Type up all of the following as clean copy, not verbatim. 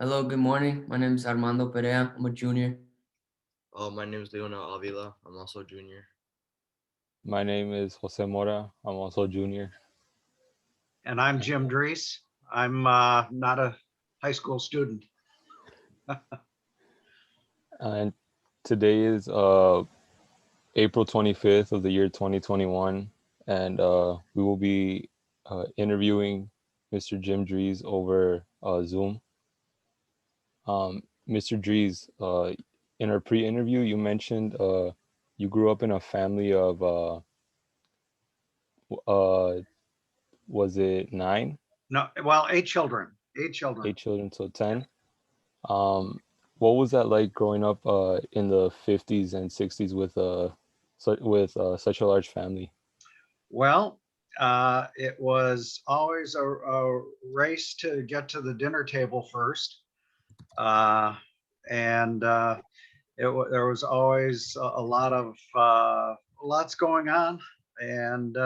Hello, good morning. My name is Armando Perea. I'm a junior. My name is Leonel Avila. I'm also a junior. My name is Jose Mora. I'm also a junior. And I'm Jim Dries. I'm not a high school student. And today is April 25th of the year 2021. And we will be interviewing Mr. Jim Dries over Zoom. Mr. Dries, in our pre-interview, you mentioned you grew up in a family of, uh, was it nine? No, well, eight children. Eight children. Eight children, so 10. Um, what was that like growing up in the 50s and 60s with such a large family? Well, it was always a race to get to the dinner table first, and there was always a lot of lots going on, and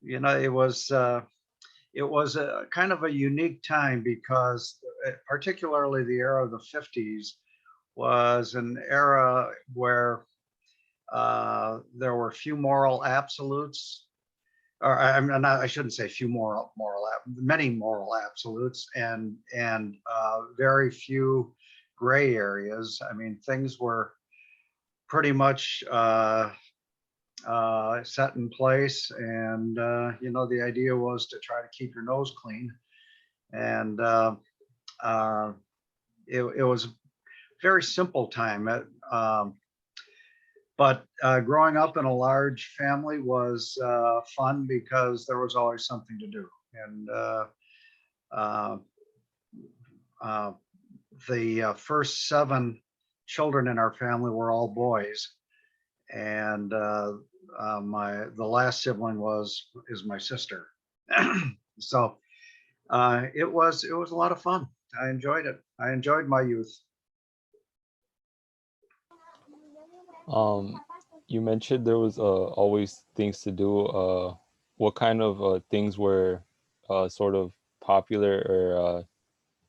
it was a kind of a unique time because particularly the era of the 50s was an era where there were few moral absolutes, or I shouldn't say few many moral absolutes, and very few gray areas. I mean, things were pretty much set in place, and the idea was to try to keep your nose clean, and it was a very simple time. But growing up in a large family was fun because there was always something to do, and uh, uh, the first seven children in our family were all boys, and the last sibling is my sister. So it was a lot of fun. I enjoyed it. I enjoyed my youth. Um, you mentioned there was always things to do. What kind of things were sort of popular or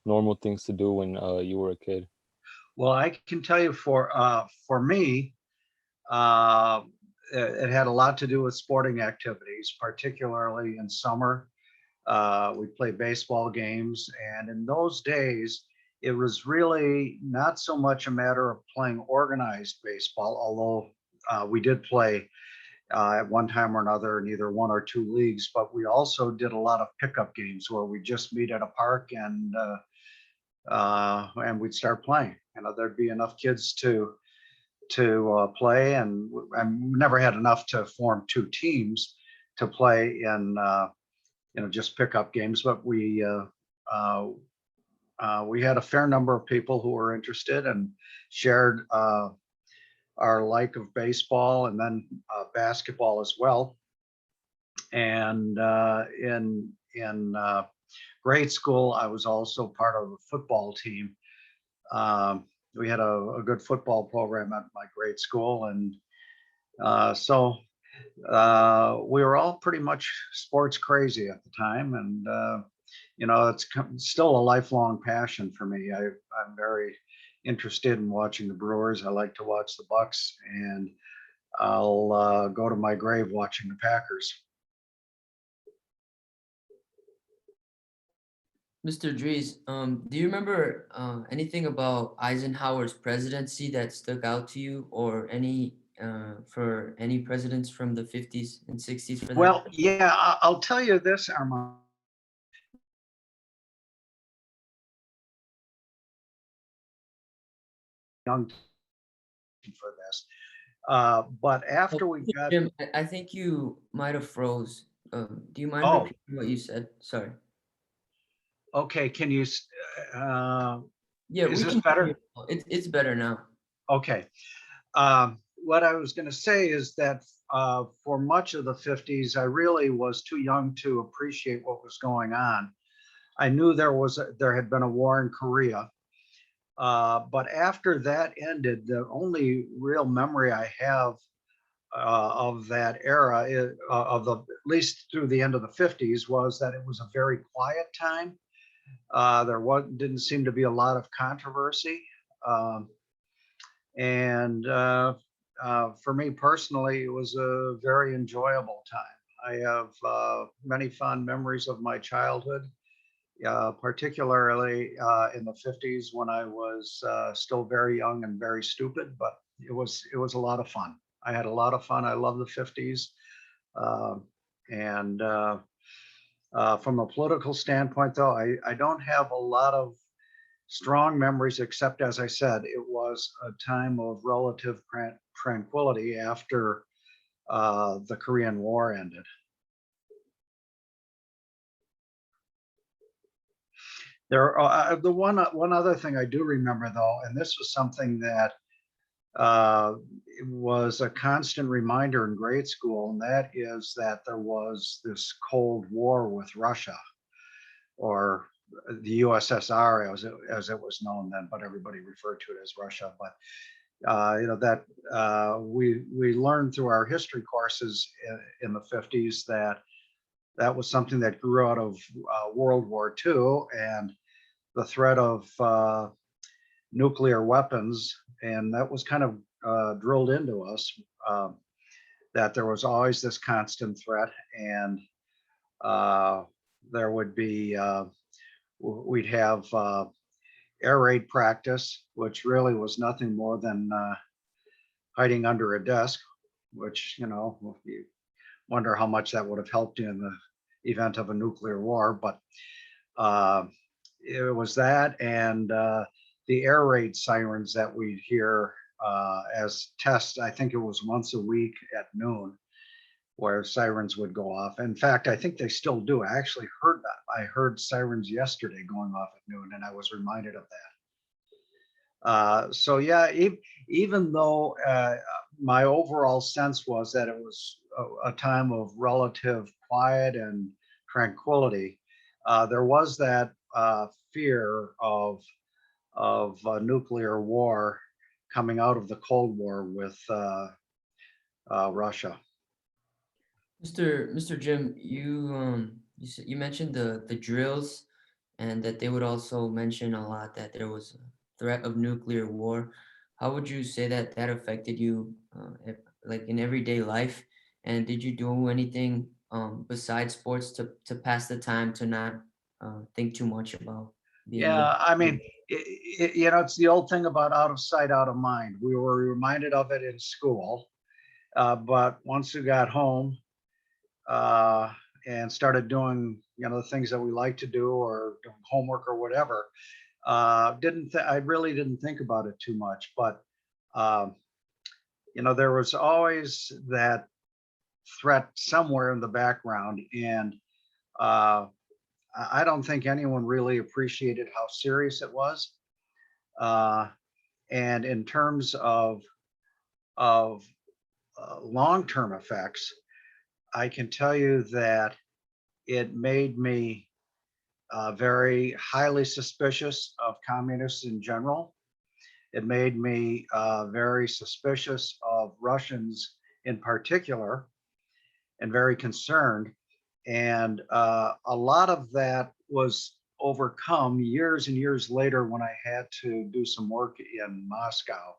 normal things to do when you were a kid? Well, I can tell you for me, uh, it had a lot to do with sporting activities, particularly in summer. We played baseball games, and in those days, it was really not so much a matter of playing organized baseball, although we did play at one time or another in either one or two leagues, but we also did a lot of pickup games where we just meet at a park and we'd start playing. There'd be enough kids to play, and we never had enough to form two teams to play in just pickup games. But we had a fair number of people who were interested and shared our like of baseball and then basketball as well. And in grade school, I was also part of the football team. We had a good football program at my grade school, and so we were all pretty much sports crazy at the time, and it's still a lifelong passion for me. I'm very interested in watching the Brewers. I like to watch the Bucks, and I'll go to my grave watching the Packers. Mr. Dries, do you remember anything about Eisenhower's presidency that stuck out to you, or any for any presidents from the 50s and 60s for that? Well, yeah, I'll tell you this, Armand. Young for this, but Oh, after we got Jim, I think you might have froze. Do you mind oh, repeating what you said? Sorry. okay, can you? Uh, Yeah, is we this can hear you better? now. It's better now. Okay. What I was going to say is that for much of the 50s, I really was too young to appreciate what was going on. I knew there had been a war in Korea, but after that ended, the only real memory I have of that era, at least through the end of the 50s, was that it was a very quiet time. didn't seem to be a lot of controversy. Um, and For me personally, it was a very enjoyable time. I have many fond memories of my childhood, particularly in the 50s when I was still very young and very stupid, but it was a lot of fun. I had a lot of fun. I love the 50s. Uh, and From a political standpoint, though, I don't have a lot of strong memories, except as I said, it was a time of relative tranquility after the Korean War ended. The one other thing I do remember, though, and this was something that was a constant reminder in grade school, and that is that there was this Cold War with Russia, or the USSR as it was known then, but everybody referred to it as Russia. But that we learned through our history courses in the 50s that that was something that grew out of World War II and the threat of nuclear weapons, and that was kind of drilled into us, that there was always this constant threat, and there would be we'd have air raid practice, which really was nothing more than hiding under a desk, which, you wonder how much that would have helped in the event of a nuclear war. But it was that, and the air raid sirens that we'd hear as tests. I think it was once a week at noon, where sirens would go off. In fact, I think they still do. I actually heard that. I heard sirens yesterday going off at noon, and I was reminded of that. So yeah, even though my overall sense was that it was a time of relative quiet and tranquility, there was that fear of nuclear war coming out of the Cold War with Russia. Mr. Jim, you mentioned the drills, and that they would also mention a lot that there was a threat of nuclear war. How would you say that that affected you, like in everyday life? And did you do anything besides sports to pass the time, to not think too much about being Yeah, I in? mean, it's the old thing about out of sight, out of mind. We were reminded of it in school, but once we got home uh, and started doing, the things that we like to do, or doing homework or whatever, I really didn't think about it too much. But um, there was always that threat somewhere in the background, and uh, I don't think anyone really appreciated how serious it was. Uh, and in terms of long-term effects, I can tell you that it made me very highly suspicious of communists in general. It made me very suspicious of Russians in particular, and very concerned. And a lot of that was overcome years and years later when I had to do some work in Moscow.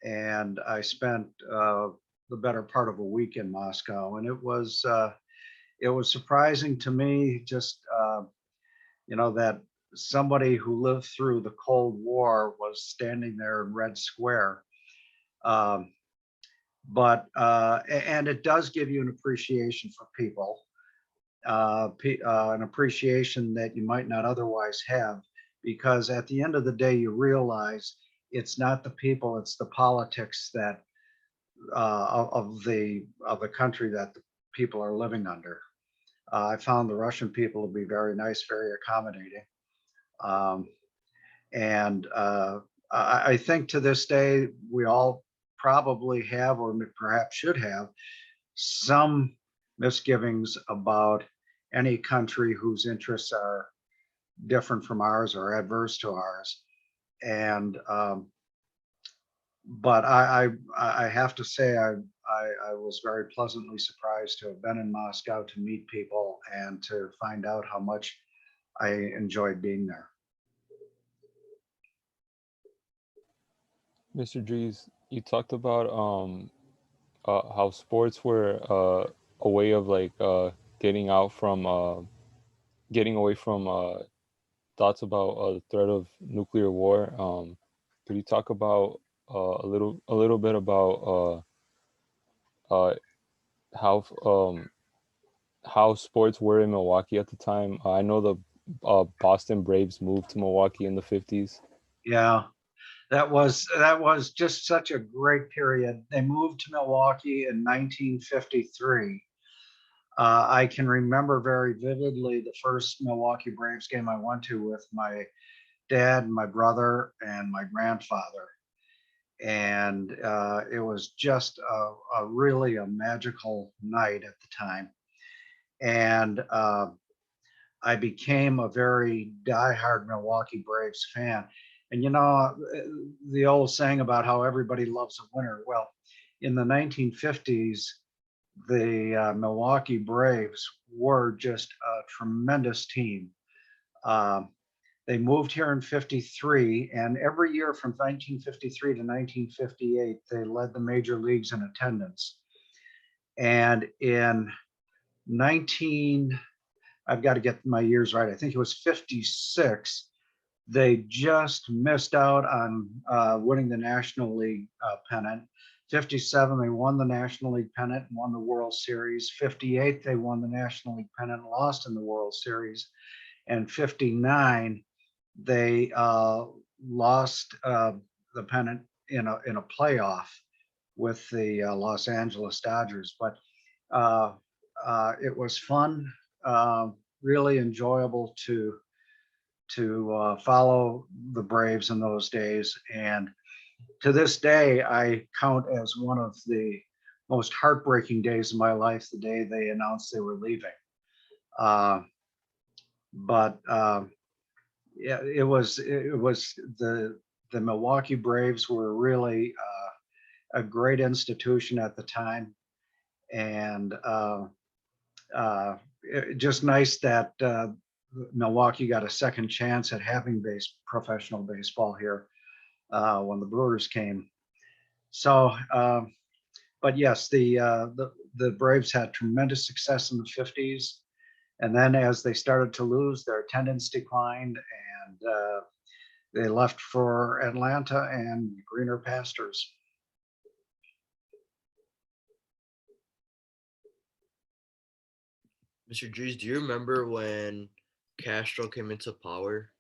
And I spent the better part of a week in Moscow, and it was surprising to me, just that somebody who lived through the Cold War was standing there in Red Square. Um, and it does give you an appreciation for people, an appreciation that you might not otherwise have, because at the end of the day, you realize it's not the people, it's the politics that of the country that the people are living under. I found the Russian people to be very nice, very accommodating. Um, and I think to this day, we all probably have, or perhaps should have, some misgivings about any country whose interests are different from ours or adverse to ours. And but I have to say, I was very pleasantly surprised to have been in Moscow, to meet people and to find out how much I enjoyed being there. Mr. Dries, you talked about how sports were a way of like getting out from getting away from thoughts about the threat of nuclear war. Could you talk about a little bit about uh, how how sports were in Milwaukee at the time? I know the Boston Braves moved to Milwaukee in the 50s. Yeah, that was just such a great period. They moved to Milwaukee in 1953. I can remember very vividly the first Milwaukee Braves game I went to with my dad, my brother, and my grandfather. And it was just a really a magical night at the time. And I became a very diehard Milwaukee Braves fan. And the old saying about how everybody loves a winner. Well, in the 1950s, the Milwaukee Braves were just a tremendous team. Um, they moved here in 53, and every year from 1953 to 1958, they led the major leagues in attendance. And in 19, I've got to get my years right, I think it was 56, they just missed out on winning the National League pennant. 57, they won the National League pennant and won the World Series. 58, they won the National League pennant and lost in the World Series. And 59, they lost the pennant in a playoff with the Los Angeles Dodgers. But it was fun, really enjoyable to follow the Braves in those days. And to this day, I count as one of the most heartbreaking days of my life, the day they announced they were leaving. But yeah, it was the Milwaukee Braves were really a great institution at the time, and just nice that Milwaukee got a second chance at having professional baseball here when the Brewers came. So, but yes, the Braves had tremendous success in the 50s. And then as they started to lose, their attendance declined, and they left for Atlanta and greener pastures. Mr. Dries, do you remember when Castro came into power?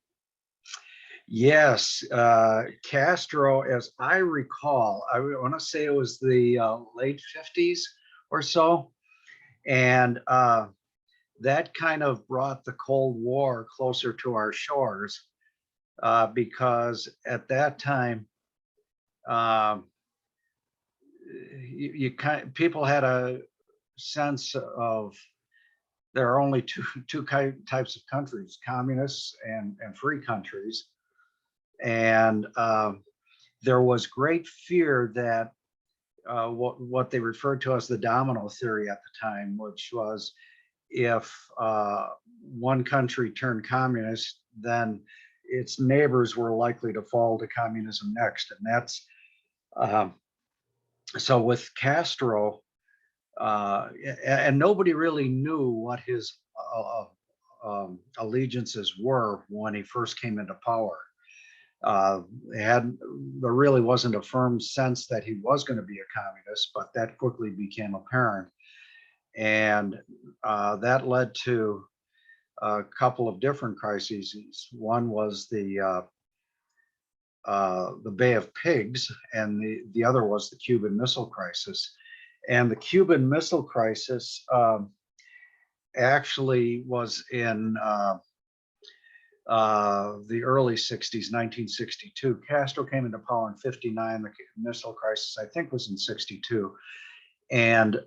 Yes, Castro, as I recall, I want to say it was the late 50s or so. And that kind of brought the Cold War closer to our shores because at that time, people had a sense of there are only two types of countries: communists and free countries. And there was great fear that what they referred to as the domino theory at the time, which was if one country turned communist, then its neighbors were likely to fall to communism next. And that's so with Castro, and nobody really knew what his allegiances were when he first came into power. There really wasn't a firm sense that he was going to be a communist, but that quickly became apparent. And that led to a couple of different crises. One was the Bay of Pigs, and the other was the Cuban Missile Crisis. And the Cuban Missile Crisis actually was in the early 60s, 1962. Castro came into power in 59. The missile crisis, I think, was in 62. And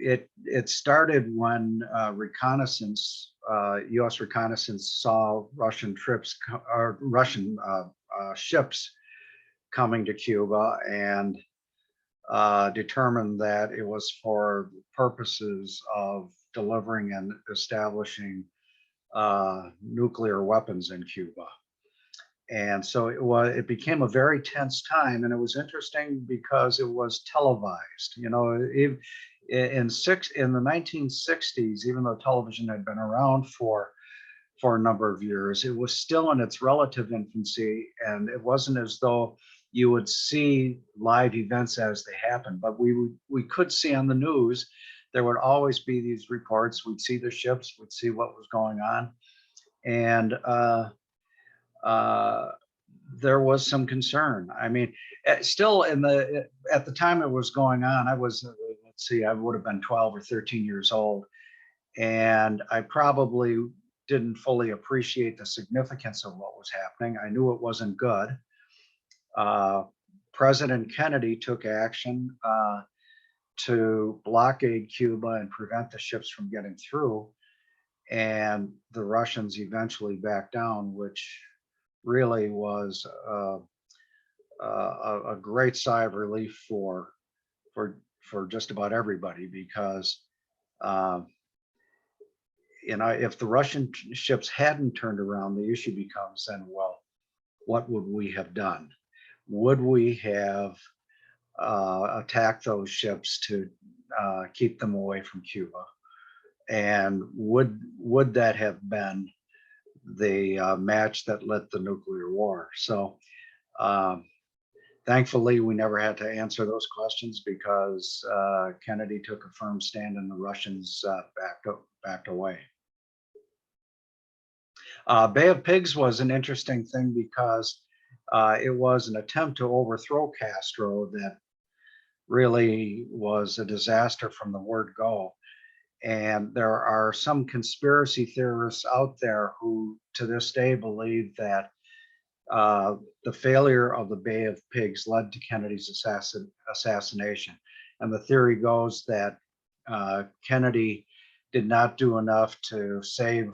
it started when reconnaissance, U.S. reconnaissance saw Russian ships coming to Cuba, and determined that it was for purposes of delivering and establishing nuclear weapons in Cuba. And so it became a very tense time, and it was interesting because it was televised. You know, in the 1960s, even though television had been around for a number of years, it was still in its relative infancy, and it wasn't as though you would see live events as they happened. But we could see on the news, there would always be these reports. We'd see the ships, we'd see what was going on, and there was some concern. I mean, still at the time it was going on, I was, let's see, I would have been 12 or 13 years old. And I probably didn't fully appreciate the significance of what was happening. I knew it wasn't good. President Kennedy took action to blockade Cuba and prevent the ships from getting through. And the Russians eventually backed down, which really was a great sigh of relief for just about everybody, because you know, if the Russian ships hadn't turned around, the issue becomes then, well, what would we have done? Would we have attacked those ships to keep them away from Cuba? And would that have been the match that lit the nuclear war? So thankfully, we never had to answer those questions, because Kennedy took a firm stand and the Russians backed away. Bay of Pigs was an interesting thing, because it was an attempt to overthrow Castro that really was a disaster from the word go. And there are some conspiracy theorists out there who to this day believe that the failure of the Bay of Pigs led to Kennedy's assassination. And the theory goes that Kennedy did not do enough to save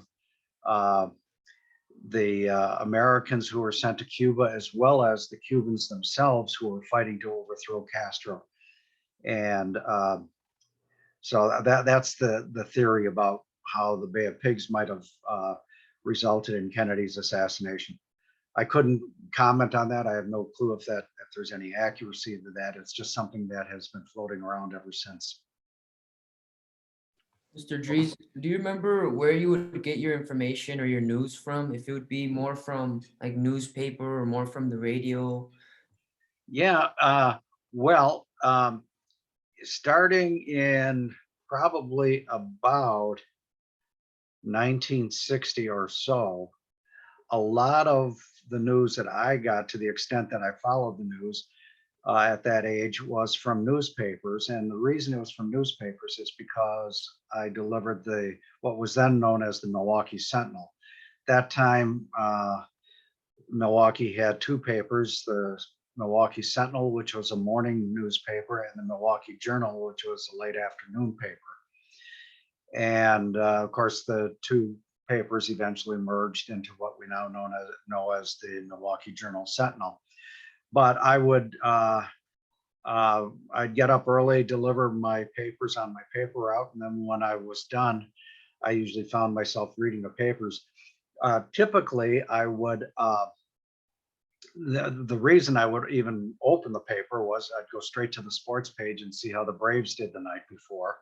the Americans who were sent to Cuba, as well as the Cubans themselves who were fighting to overthrow Castro. And so that's the theory about how the Bay of Pigs might have resulted in Kennedy's assassination. I couldn't comment on that. I have no clue if there's any accuracy to that. It's just something that has been floating around ever since. Mr. Dries, do you remember where you would get your information or your news from? If it would be more from like newspaper or more from the radio? Yeah, well, starting in probably about 1960 or so, a lot of the news that I got, to the extent that I followed the news at that age, was from newspapers. And the reason it was from newspapers is because I delivered what was then known as the Milwaukee Sentinel. That time, Milwaukee had two papers, the Milwaukee Sentinel, which was a morning newspaper, and the Milwaukee Journal, which was a late afternoon paper. And of course, the two papers eventually merged into what we now know as the Milwaukee Journal Sentinel. But I would I'd get up early, deliver my papers on my paper route, and then when I was done, I usually found myself reading the papers. Typically, I would the reason I would even open the paper was I'd go straight to the sports page and see how the Braves did the night before.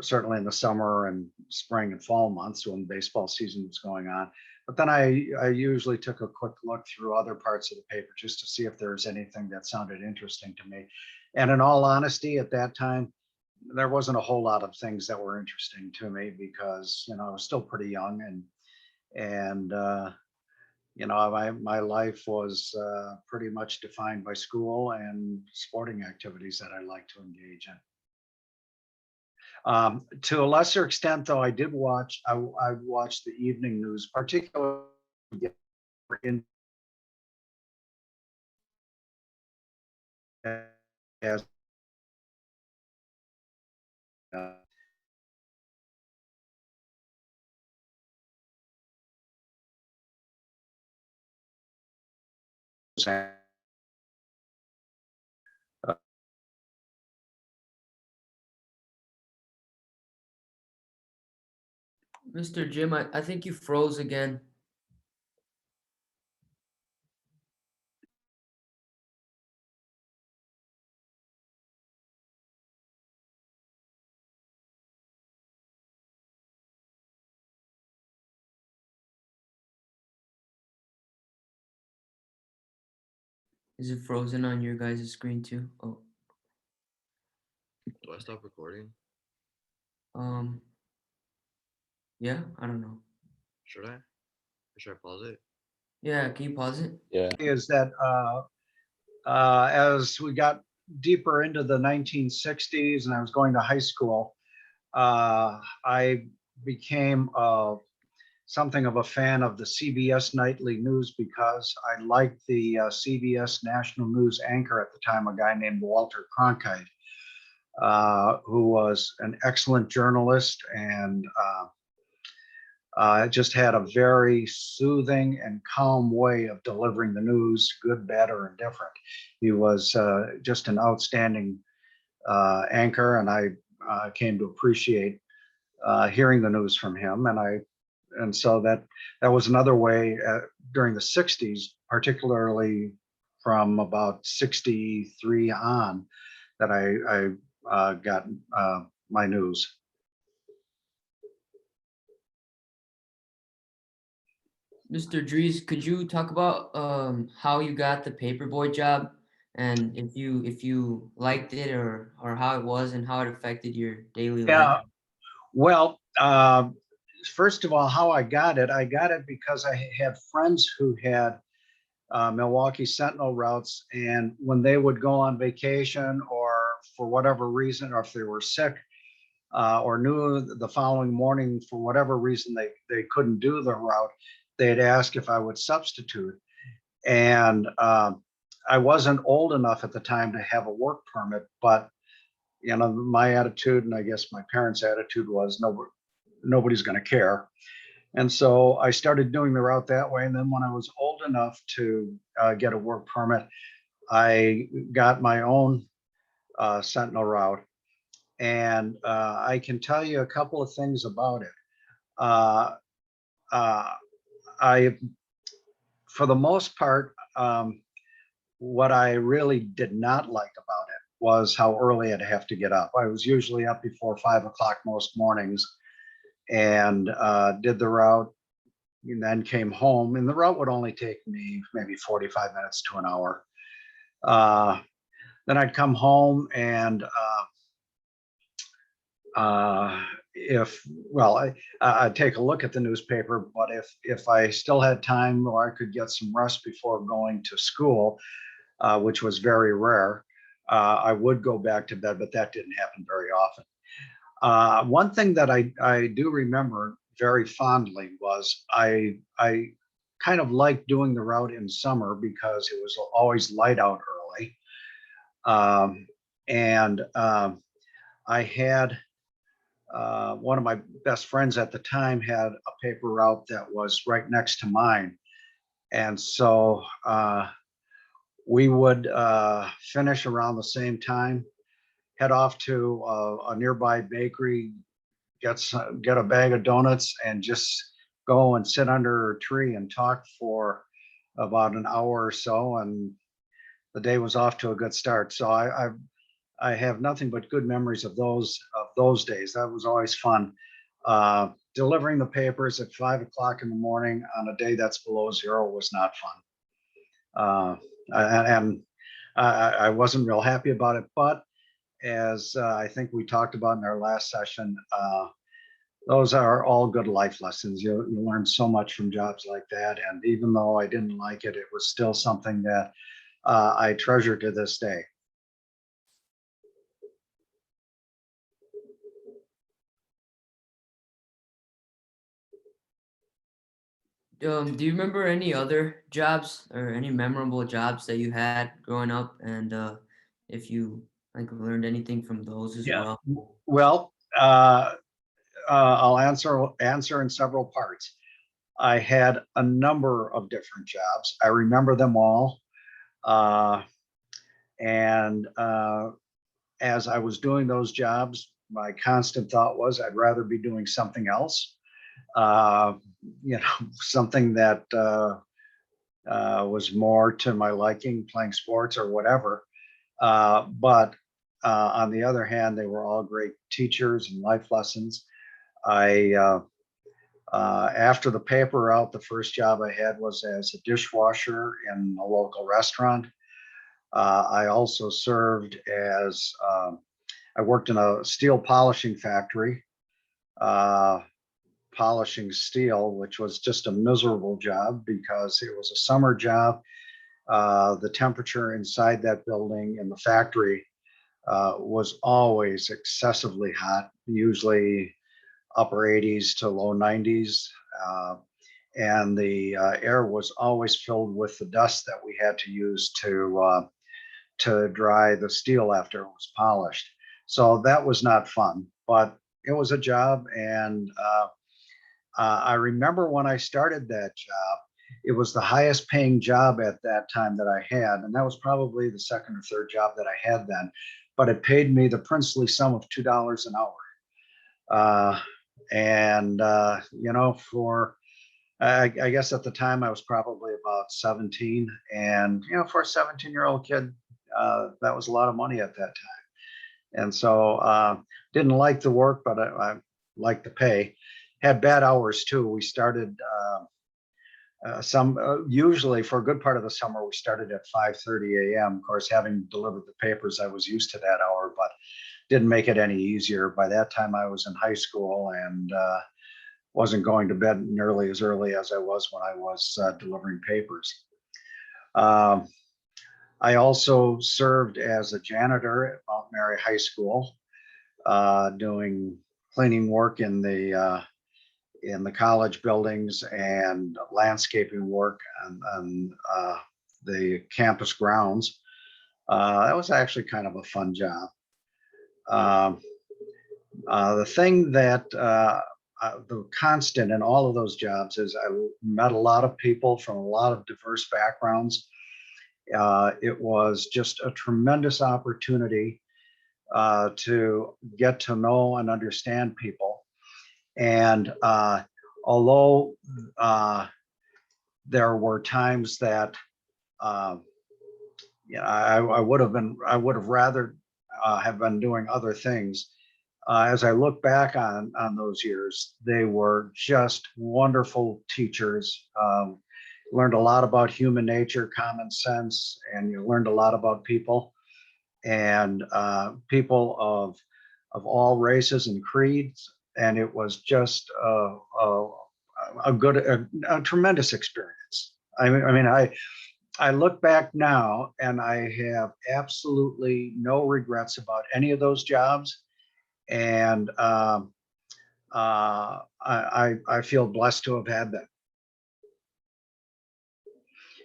Certainly in the summer and spring and fall months when baseball season was going on. But then I usually took a quick look through other parts of the paper just to see if there was anything that sounded interesting to me. And in all honesty, at that time, there wasn't a whole lot of things that were interesting to me, because, you know, I was still pretty young, and you know, my life was pretty much defined by school and sporting activities that I like to engage in. To a lesser extent, though, I watched the evening news, particularly in as Mr. Jim, I think you froze again. Is it frozen on your guys' screen too? Oh, Do I stop recording? um, yeah, I don't know. Should I? Or should I pause it? Yeah, can you pause it? Yeah. Is that as we got deeper into the 1960s and I was going to high school, I became something of a fan of the CBS nightly news because I liked the CBS national news anchor at the time, a guy named Walter Cronkite, who was an excellent journalist and just had a very soothing and calm way of delivering the news, good, bad, or indifferent. He was just an outstanding anchor, and I came to appreciate hearing the news from him. And so that was another way during the 60s, particularly from about 63 on, that I got my news. Mr. Dries, could you talk about how you got the paperboy job and if you liked it or how it was and how it affected your daily life? Yeah, well, first of all, how I got it because I had friends who had Milwaukee Sentinel routes, and when they would go on vacation or for whatever reason, or if they were sick or knew the following morning for whatever reason they couldn't do the route, they'd ask if I would substitute. And I wasn't old enough at the time to have a work permit, but you know, my attitude, and I guess my parents' attitude was nobody's going to care. And so I started doing the route that way. And then when I was old enough to get a work permit, I got my own Sentinel route. And I can tell you a couple of things about it. Uh, uh, I, for the most part, what I really did not like about it was how early I'd have to get up. I was usually up before 5 o'clock most mornings and did the route and then came home. And the route would only take me maybe 45 minutes to an hour. Then I'd come home and if well I'd take a look at the newspaper, but if I still had time or I could get some rest before going to school, which was very rare, I would go back to bed, but that didn't happen very often. One thing that I do remember very fondly was I kind of liked doing the route in summer because it was always light out early. And I had one of my best friends at the time had a paper route that was right next to mine. And so we would finish around the same time, head off to a nearby bakery, get a bag of donuts, and just go and sit under a tree and talk for about an hour or so. And the day was off to a good start. So I have nothing but good memories of those days. That was always fun. Delivering the papers at 5 o'clock in the morning on a day that's below zero was not fun. And I wasn't real happy about it, but as I think we talked about in our last session, those are all good life lessons. You learn so much from jobs like that. And even though I didn't like it, it was still something that I treasure to this day. Do you remember any other jobs or any memorable jobs that you had growing up, and if you like learned anything from those as Yeah. well? Well, I'll answer in several parts. I had a number of different jobs. I remember them all. And as I was doing those jobs, my constant thought was I'd rather be doing something else. uh, something that was more to my liking, playing sports or whatever. But on the other hand, they were all great teachers and life lessons. After the paper route, the first job I had was as a dishwasher in a local restaurant. I also served as, I worked in a steel polishing factory, polishing steel, which was just a miserable job because it was a summer job. The temperature inside that building in the factory was always excessively hot, usually upper 80s to low 90s. And the air was always filled with the dust that we had to use to dry the steel after it was polished. So that was not fun, but it was a job. And I remember when I started that job, it was the highest paying job at that time that I had. And that was probably the second or third job that I had then, but it paid me the princely sum of $2 an hour. For, I guess at the time I was probably about 17, and for a 17-year-old kid, that was a lot of money at that time. And so didn't like the work, but I liked the pay. Had bad hours too. We started usually for a good part of the summer, we started at 5:30 a.m. Of course, having delivered the papers, I was used to that hour, but didn't make it any easier. By that time, I was in high school and wasn't going to bed nearly as early as I was when I was delivering papers. I also served as a janitor at Mount Mary High School, doing cleaning work in the college buildings and landscaping work on the campus grounds. That was actually kind of a fun job. The thing that the constant in all of those jobs is I met a lot of people from a lot of diverse backgrounds. It was just a tremendous opportunity to get to know and understand people. And although there were times that I would have rather have been doing other things. As I look back on those years, they were just wonderful teachers. Learned a lot about human nature, common sense, and you learned a lot about people, and people of all races and creeds. And it was just a tremendous experience. I look back now and I have absolutely no regrets about any of those jobs. And I feel blessed to have had them.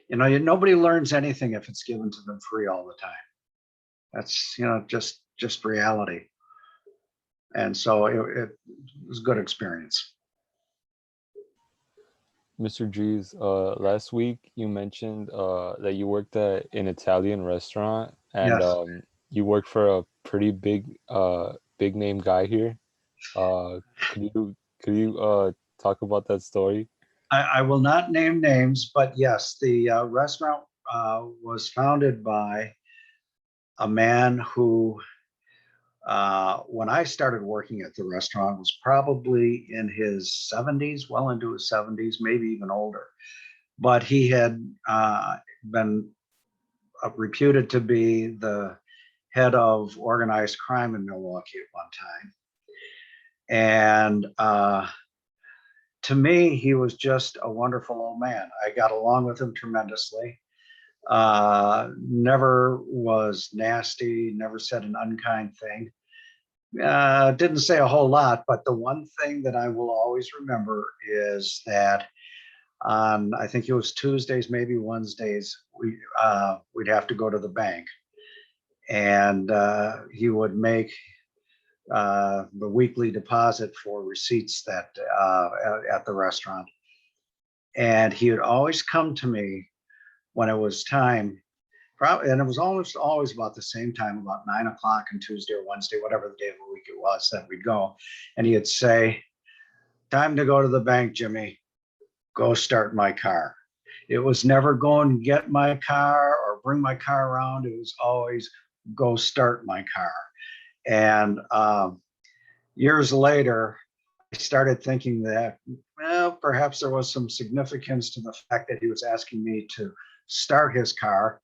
Nobody learns anything if it's given to them free all the time. That's, just reality. And so it was a good experience. Mr. Dries, last week you mentioned that you worked at an Italian restaurant, and Yes. you worked for a pretty big name guy here. Could you talk about that story? I will not name names, but yes, the restaurant was founded by a man who, when I started working at the restaurant, was probably in his 70s, well into his 70s, maybe even older. But he had been reputed to be the head of organized crime in Milwaukee at one time. And to me, he was just a wonderful old man. I got along with him tremendously. Never was nasty, never said an unkind thing. Didn't say a whole lot, but the one thing that I will always remember is that on, I think it was Tuesdays, maybe Wednesdays, we'd have to go to the bank, and he would make the weekly deposit for receipts that at the restaurant. And he would always come to me when it was time, and it was always about the same time, about 9 o'clock on Tuesday or Wednesday, whatever the day of the week it was that we'd go. And he'd say, time to go to the bank, Jimmy. Go start my car. It was never go and get my car or bring my car around. It was always go start my car. And years later, I started thinking that, well, perhaps there was some significance to the fact that he was asking me to start his car,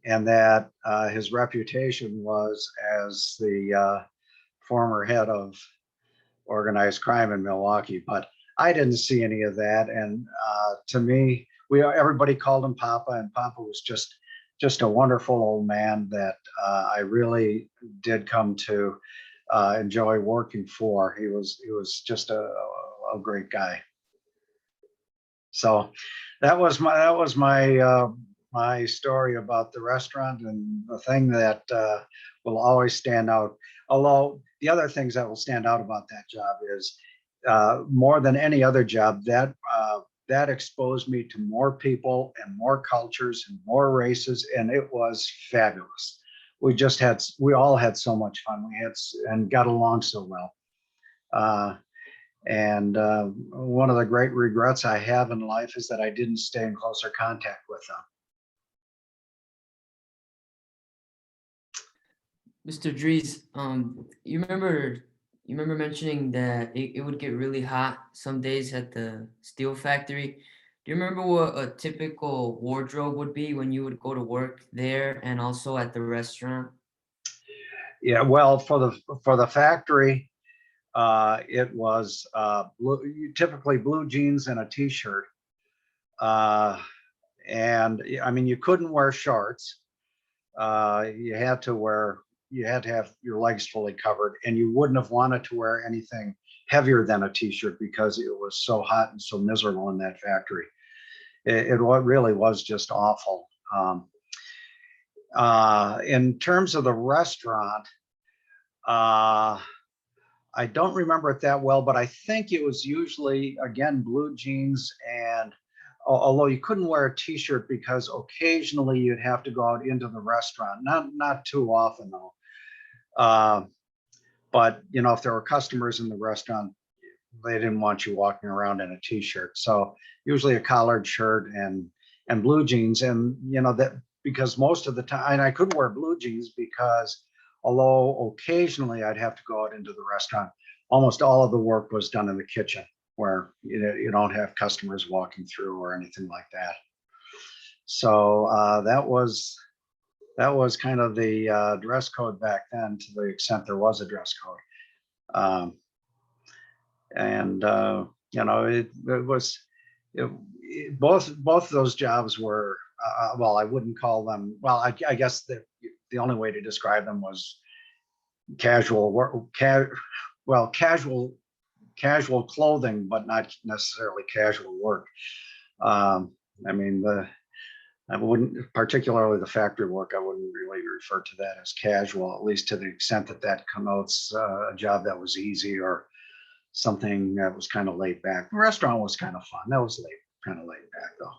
and that his reputation was as the former head of organized crime in Milwaukee. But I didn't see any of that. And to me, everybody called him Papa, and Papa was just a wonderful old man that I really did come to enjoy working for. He was just a great guy. So that was my story about the restaurant, and the thing that will always stand out. Although the other things that will stand out about that job is more than any other job, that exposed me to more people and more cultures and more races, and it was fabulous. We all had so much fun. And got along so well. And one of the great regrets I have in life is that I didn't stay in closer contact with them. Mr. Dries, you remember mentioning that it would get really hot some days at the steel factory. Do you remember what a typical wardrobe would be when you would go to work there and also at the restaurant? Yeah, well, for the factory, it was typically blue jeans and a t-shirt. And I mean, you couldn't wear shorts. You had to have your legs fully covered, and you wouldn't have wanted to wear anything heavier than a t-shirt because it was so hot and so miserable in that factory. It really was just awful. In terms of the restaurant, I don't remember it that well, but I think it was usually, again, blue jeans, and although you couldn't wear a t-shirt because occasionally you'd have to go out into the restaurant, not too often though. But if there were customers in the restaurant, they didn't want you walking around in a t-shirt. So usually a collared shirt and blue jeans, and that because most of the time, and I could wear blue jeans because although occasionally I'd have to go out into the restaurant, almost all of the work was done in the kitchen where you don't have customers walking through or anything like that. So that was kind of the dress code back then, to the extent there was a dress code. Both of those jobs were well, I wouldn't call them, well, I guess the only way to describe them was casual work, casual clothing, but not necessarily casual work. I mean, I wouldn't, particularly the factory work, I wouldn't really refer to that as casual, at least to the extent that connotes a job that was easy or something that was kind of laid back. The restaurant was kind of fun. That was kind of laid back though.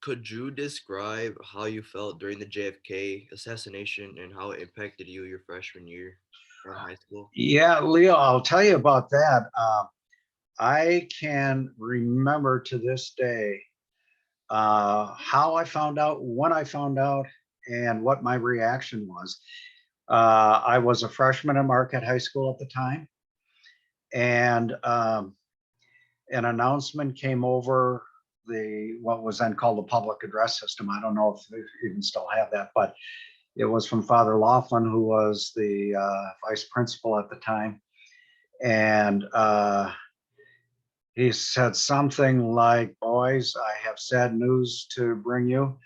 Could you describe how you felt during the JFK assassination and how it impacted you your freshman year in high school? Yeah, Leo, I'll tell you about that. I can remember to this day how I found out, when I found out, and what my reaction was. I was a freshman at Marquette High School at the time, and an announcement came over what was then called the public address system. I don't know if they even still have that, but it was from Father Laughlin, who was the vice principal at the time. And he said something like, "Boys, I have sad news to bring you.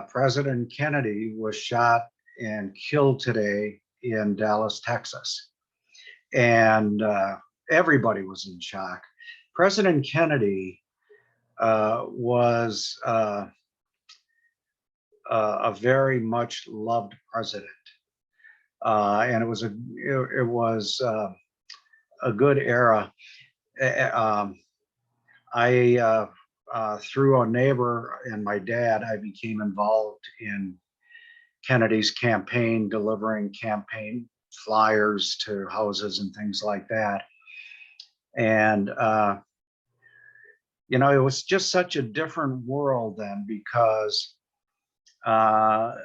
President Kennedy was shot and killed today in Dallas, Texas." And everybody was in shock. President Kennedy was a very much loved president, and it was a good era. I through a neighbor and my dad, I became involved in Kennedy's campaign, delivering campaign flyers to houses and things like that. And you know, it was just such a different world then, because uh,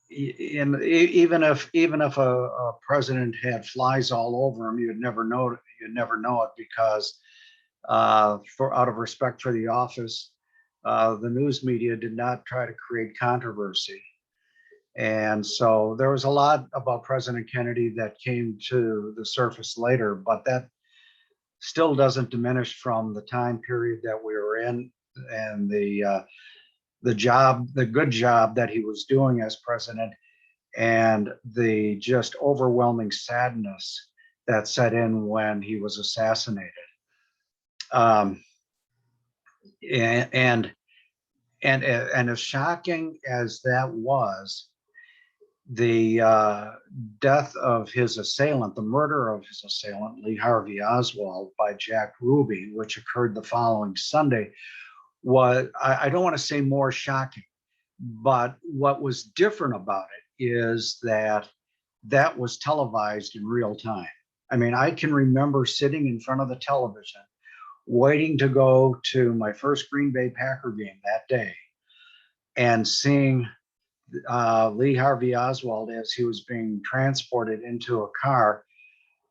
even if a president had flies all over him, you'd never know it. You'd never know it, because for out of respect for the office, the news media did not try to create controversy. And so there was a lot about President Kennedy that came to the surface later, but that still doesn't diminish from the time period that we were in, and the good job that he was doing as president, and the just overwhelming sadness that set in when he was assassinated. Um, and, and and as shocking as that was, the death of his assailant, the murder of his assailant, Lee Harvey Oswald, by Jack Ruby, which occurred the following Sunday, was, I don't want to say more shocking, but what was different about it is that that was televised in real time. I mean, I can remember sitting in front of the television, waiting to go to my first Green Bay Packer game that day, and seeing Lee Harvey Oswald, as he was being transported into a car,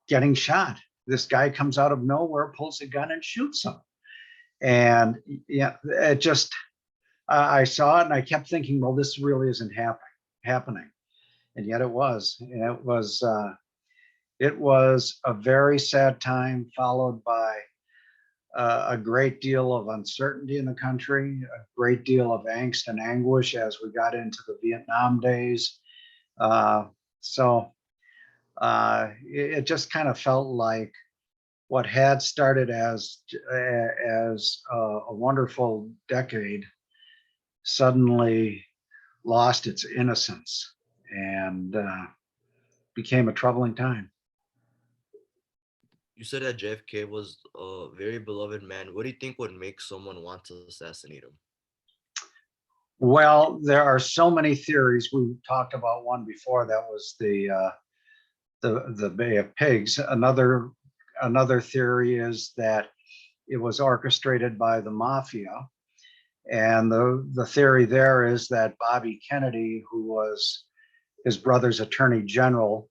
getting shot. This guy comes out of nowhere, pulls a gun, and shoots him. And yeah, it just, I saw it and I kept thinking, well, this really isn't happening. And yet it was. And it was a very sad time, followed by a great deal of uncertainty in the country, a great deal of angst and anguish as we got into the Vietnam days. So it just kind of felt like what had started as a wonderful decade suddenly lost its innocence and became a troubling time. You said that JFK was a very beloved man. What do you think would make someone want to assassinate him? Well, there are so many theories. We talked about one before. That was the Bay of Pigs. Another theory is that it was orchestrated by the Mafia, and the theory there is that Bobby Kennedy, who was his brother's attorney general,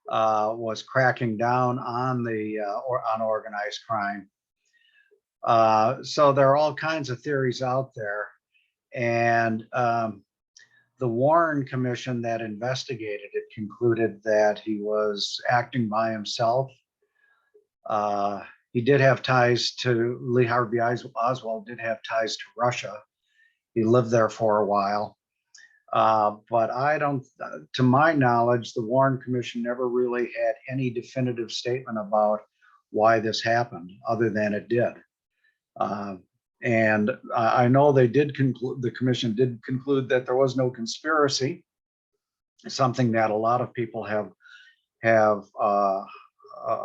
was cracking down on on organized crime. So there are all kinds of theories out there, and the Warren Commission that investigated it concluded that he was acting by himself. He did have ties to Lee Harvey Oswald, did have ties to Russia. He lived there for a while. But I don't, to my knowledge, the Warren Commission never really had any definitive statement about why this happened, other than it did. And I know they did conclude, the commission did conclude that there was no conspiracy, something that a lot of people have a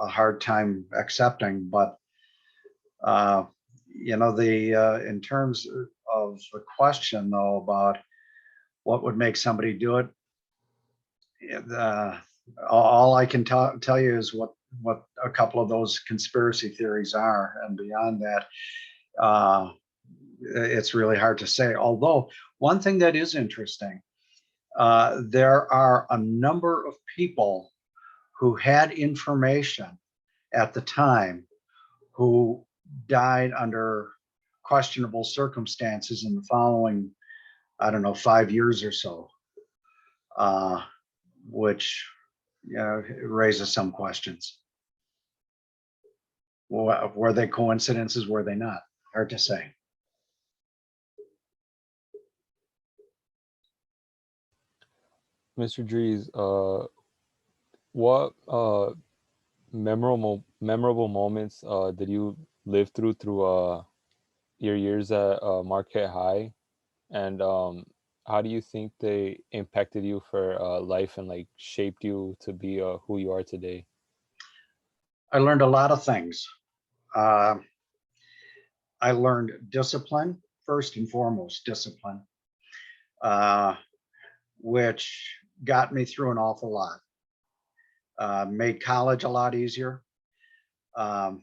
hard time accepting. But you know, in terms of the question though about what would make somebody do it, all I can tell you is what a couple of those conspiracy theories are, and beyond that, it's really hard to say. Although one thing that is interesting, there are a number of people who had information at the time who died under questionable circumstances in the following, I don't know, 5 years or so, which, you know, raises some questions. Were they coincidences? Were they not? Hard to say. Mr. Dries, what memorable moments did you live through your years at Marquette High, and how do you think they impacted you for life and like shaped you to be who you are today? I learned a lot of things. Uh, I learned discipline, first and foremost, discipline, uh, which got me through an awful lot. Made college a lot easier. Um,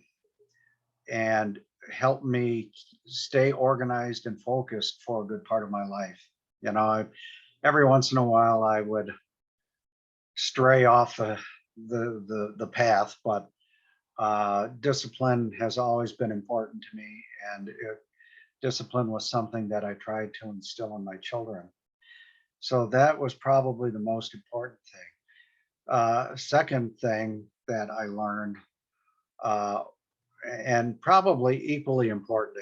and helped me stay organized and focused for a good part of my life. You know, every once in a while I would stray off the path, but discipline has always been important to me, and discipline was something that I tried to instill in my children. So that was probably the most important thing. Second thing that I learned, uh, and probably equally important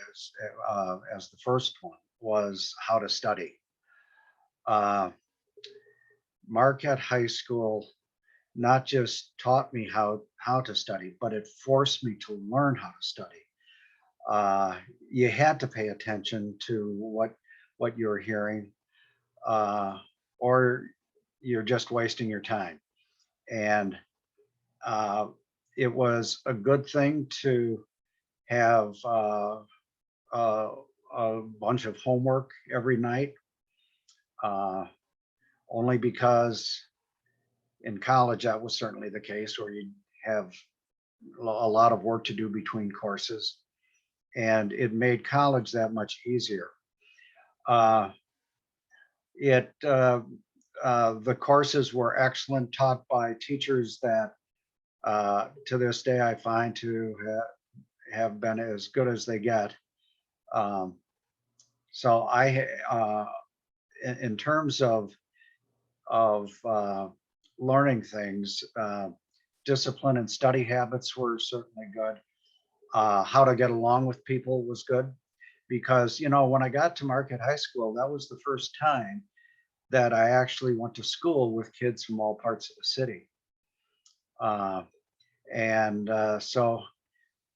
as the first one, was how to study. Uh, Marquette High School not just taught me how to study, but it forced me to learn how to study. You had to pay attention to what you're hearing, uh, or you're just wasting your time. And uh, it was a good thing to have uh, a bunch of homework every night, uh, only because in college that was certainly the case, where you have a lot of work to do between courses, and it made college that much easier. Uh, it The courses were excellent, taught by teachers that to this day I find to have been as good as they get. Um, so in terms of learning things, discipline and study habits were certainly good. How to get along with people was good, because when I got to Marquette High School, that was the first time that I actually went to school with kids from all parts of the city. Uh, and so,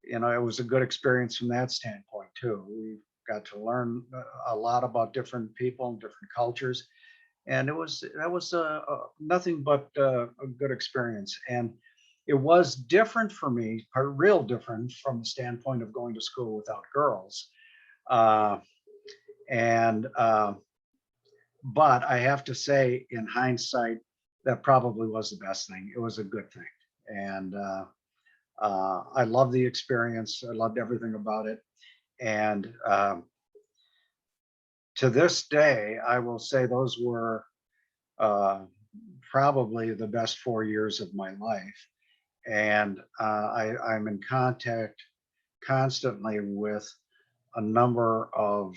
it was a good experience from that standpoint too. We got to learn a lot about different people and different cultures, and that was nothing but a good experience. And it was different for me, real different from the standpoint of going to school without girls. Uh, and But I have to say, in hindsight, that probably was the best thing. It was a good thing, and I loved the experience. I loved everything about it, and to this day, I will say those were uh, probably the best 4 years of my life. And I'm in contact constantly with a number of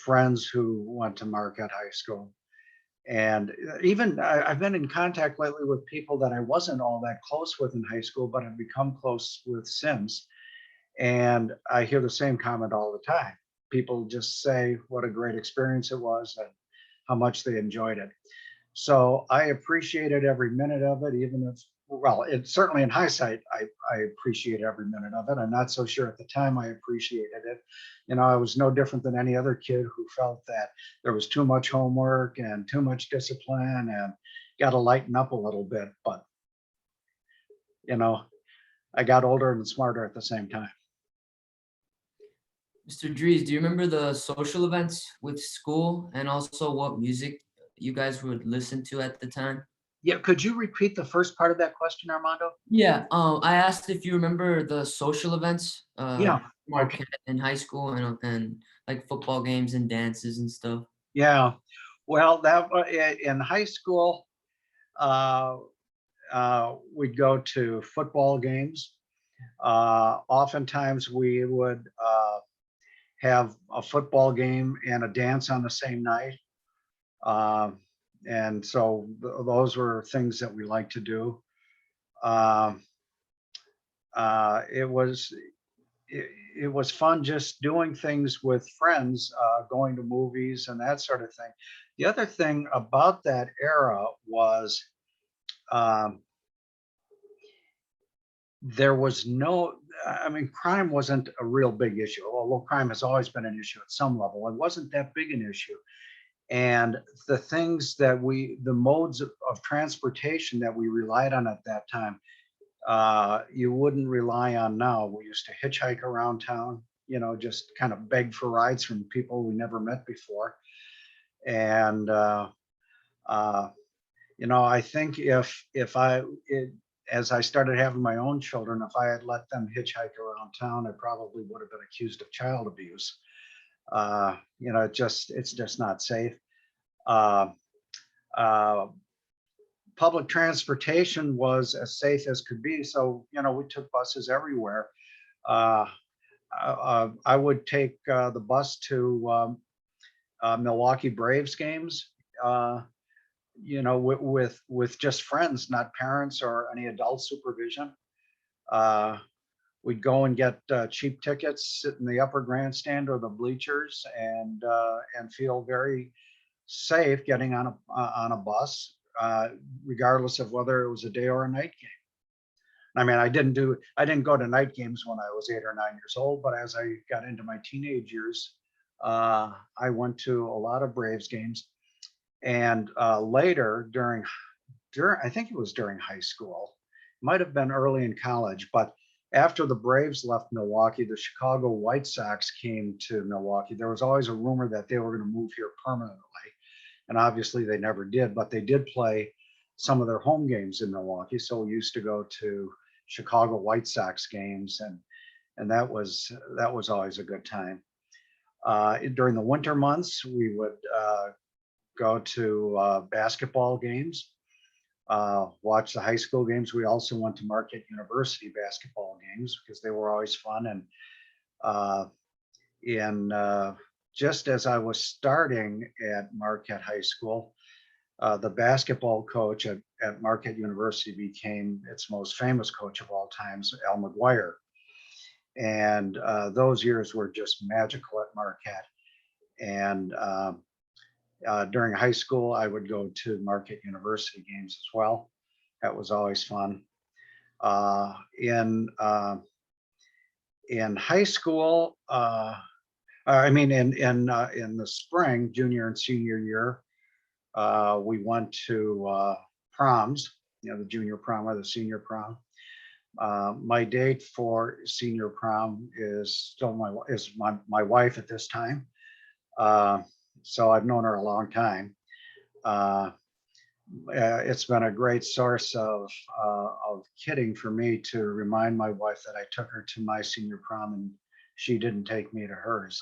friends who went to Marquette High School. And even I've been in contact lately with people that I wasn't all that close with in high school, but have become close with since. And I hear the same comment all the time. People just say what a great experience it was and how much they enjoyed it. So I appreciated every minute of it, even if, well, it certainly in hindsight, I appreciate every minute of it. I'm not so sure at the time I appreciated it. I was no different than any other kid who felt that there was too much homework and too much discipline and got to lighten up a little bit. But, I got older and smarter at the same time. Mr. Dries, do you remember the social events with school, and also what music you guys would listen to at the time? Yeah, could you repeat the first part of that question, Armando? Yeah, I asked if you remember the social events, Yeah. Marquette in high school, and like football games and dances and stuff. Yeah. Well, in high school, uh, we'd go to football games. Oftentimes we would have a football game and a dance on the same night. And so those were things that we liked to do. Uh, it was it was fun just doing things with friends, going to movies and that sort of thing. The other thing about that era was um, there was no, I mean, crime wasn't a real big issue, although crime has always been an issue at some level. It wasn't that big an issue. And the things that the modes of transportation that we relied on at that time, you wouldn't rely on now. We used to hitchhike around town, just kind of beg for rides from people we never met before. And, I think if as I started having my own children, if I had let them hitchhike around town, I probably would have been accused of child abuse. It's just not safe. Uh, uh, Public transportation was as safe as could be. So, we took buses everywhere. Uh, I would take the bus to Milwaukee Braves games, with just friends, not parents or any adult supervision. Uh, we'd go and get cheap tickets, sit in the upper grandstand or the bleachers, and feel very safe getting on a bus, regardless of whether it was a day or a night game. I mean, I didn't go to night games when I was 8 or 9 years old, but as I got into my teenage years, I went to a lot of Braves games. And later, during I think it was during high school, might have been early in college, but after the Braves left Milwaukee, the Chicago White Sox came to Milwaukee. There was always a rumor that they were going to move here permanently. And obviously they never did, but they did play some of their home games in Milwaukee. So we used to go to Chicago White Sox games, and that was always a good time. During the winter months, we would go to basketball games, watch the high school games. We also went to Marquette University basketball games because they were always fun. And just as I was starting at Marquette High School, the basketball coach at Marquette University became its most famous coach of all times, Al McGuire. And those years were just magical at Marquette. And during high school, I would go to Marquette University games as well. That was always fun. In high school, in the spring, junior and senior year, we went to proms, the junior prom or the senior prom. My date for senior prom is still my wife at this time. So I've known her a long time. It's been a great source of kidding for me to remind my wife that I took her to my senior prom and she didn't take me to hers.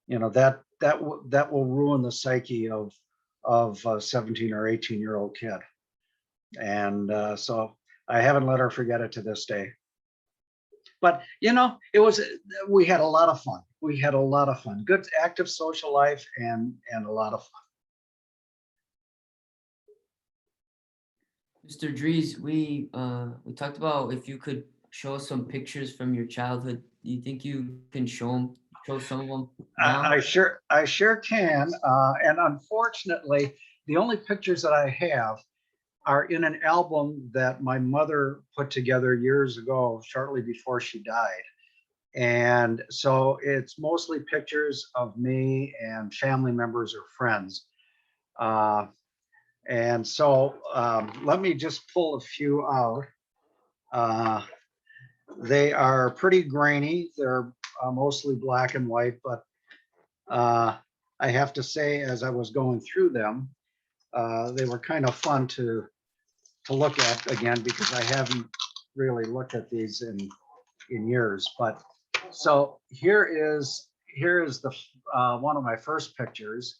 That will ruin the psyche of a 17 or 18-year-old kid. And so I haven't let her forget it to this day. But we had a lot of fun. We had a lot of fun. Good, active social life and a lot of fun. Mr. Dries, we talked about if you could show us some pictures from your childhood. Do you think you can show some of them now? I sure can. And unfortunately, the only pictures that I have are in an album that my mother put together years ago, shortly before she died. And so it's mostly pictures of me and family members or friends. And so let me just pull a few out. They are pretty grainy. They're mostly black and white, but I have to say, as I was going through them, they were kind of fun to look at again, because I haven't really looked at these in years. But so here is the one of my first pictures.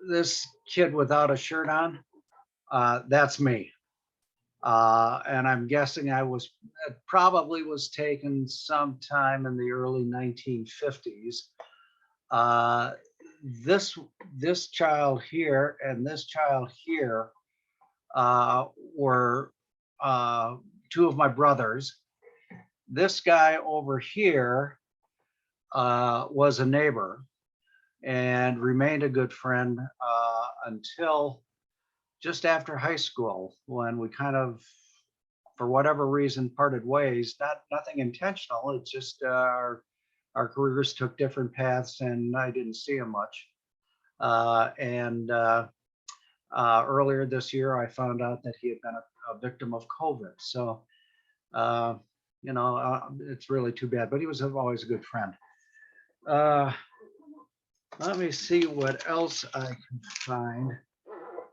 This kid without a shirt on, that's me. And I'm guessing it probably was taken sometime in the early 1950s. This child here and this child here were two of my brothers. This guy over here was a neighbor and remained a good friend until just after high school, when we kind of, for whatever reason, parted ways. Nothing intentional. It's just our careers took different paths, and I didn't see him much. Earlier this year, I found out that he had been a victim of COVID. So, it's really too bad. But he was always a good friend. Let me see what else I can find